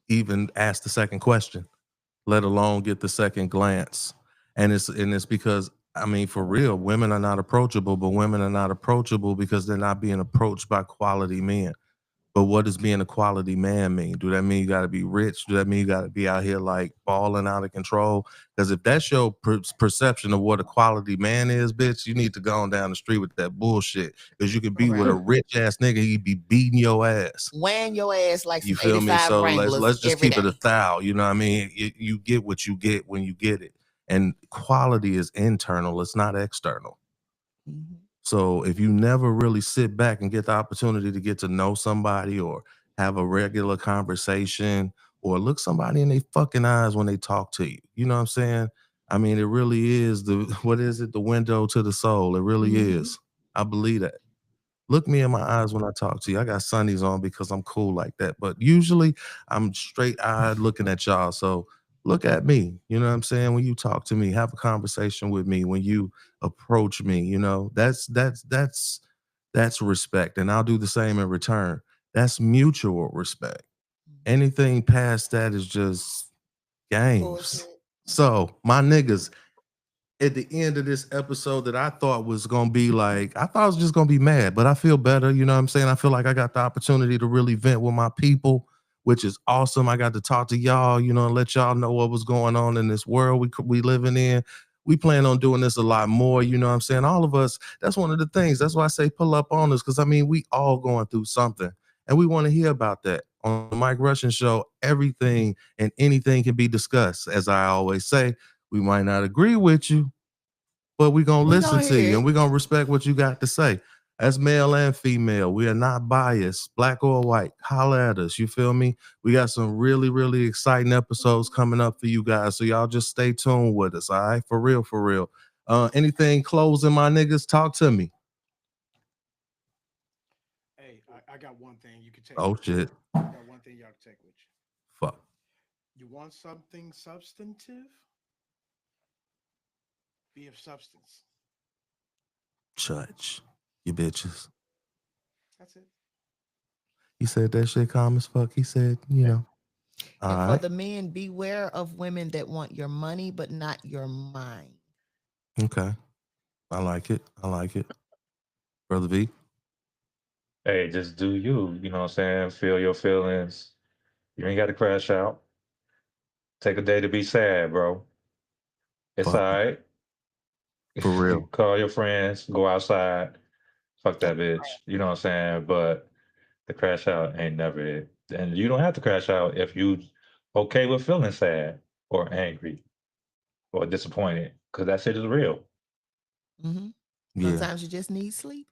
even ask the second question, let alone get the second glance. And it's because, I mean, for real, women are not approachable, but women are not approachable because they're not being approached by quality men. But what does being a quality man mean? Do that mean you got to be rich? Do that mean you got to be out here like balling out of control? Because if that's your perception of what a quality man is, bitch, you need to go on down the street with that bullshit. Because you could be with a Right. rich ass nigga, he'd be beating your ass. Weighing your ass like You some feel me? 85 So Wranglers let's just every keep it day. 1,000. You know what I mean? You get what you get when you get it, and quality is internal. It's not external. Mhm. So if you never really sit back and get the opportunity to get to know somebody or have a regular conversation or look somebody in their fucking eyes when they talk to you, you know what I'm saying? I mean, it really is what is it? The window to the soul. It really Mhm. is. I believe that. Look me in my eyes when I talk to you. I got sunnies on because I'm cool like that. But usually I'm straight eyed looking at y'all. So look at me. You know what I'm saying? When you talk to me, have a conversation with me, when you approach me, you know, that's respect. And I'll do the same in return. That's mutual respect. Anything past that is just games. Bullshit. So my niggas, at the end of this episode that I thought was gonna be like, I thought I was just gonna be mad, but I feel better. You know what I'm saying? I feel like I got the opportunity to really vent with my people, which is awesome. I got to talk to y'all, you know, and let y'all know what was going on in this world we living in. We plan on doing this a lot more, you know what I'm saying? All of us, that's one of the things. That's why I say pull up on us, because I mean, we all going through something, and we want to hear about that. On the Mike Russian Show, everything and anything can be discussed. As I always say, we might not agree with you, but we're going to We listen gonna to hear you, it. and we're going to respect what you got to say. As male and female, we are not biased, black or white. Holla at us. You feel me? We got some really, really exciting episodes coming up for you guys. So y'all just stay tuned with us. All right. For real, for real. Anything closing, my niggas? Talk to me. Hey, I got one thing you can take. Oh with you. shit. I got one thing y'all can take with you. Fuck. You want something substantive? Be of substance. Church. You bitches. That's it. He said that shit calm as fuck. He said, you know. All And for right. the men, beware of women that want your money but not your mind. Okay. I like it. I like it. Brother V. Hey, just do you. You know what I'm saying? Feel your feelings. You ain't got to crash out. Take a day to be sad, bro. It's all Fuck. right. For real. Call your friends, go outside, fuck that bitch. You know what I'm saying? But the crash out ain't never it. And you don't have to crash out if you okay with feeling sad or angry or disappointed, because that shit is real. Mhm. Yeah. Sometimes you just need sleep.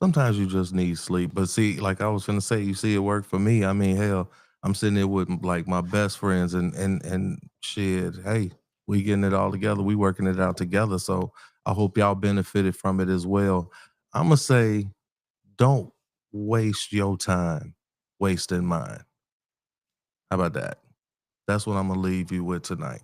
Sometimes you just need sleep. But see, like I was gonna say, you see it work for me. I mean, hell, I'm sitting there with like my best friends and shit. Hey, we getting it all together. We working it out together. So I hope y'all benefited from it as well. I'm gonna say, don't waste your time wasting mine. How about that? That's what I'm gonna leave you with tonight.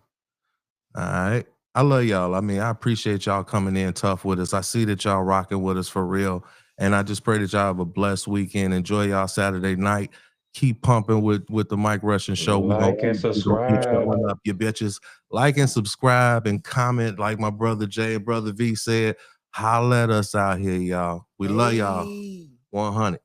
All right. I love y'all. I mean, I appreciate y'all coming in tough with us. I see that y'all rocking with us for real. And I just pray that y'all have a blessed weekend. Enjoy y'all Saturday night. Keep pumping with the Mike Russian Show. Like and We gonna keep subscribe. showing up, you bitches. Like and subscribe and comment, like my brother Jay and brother V said. Holla at us out here, y'all. We love y'all. Hey. 100.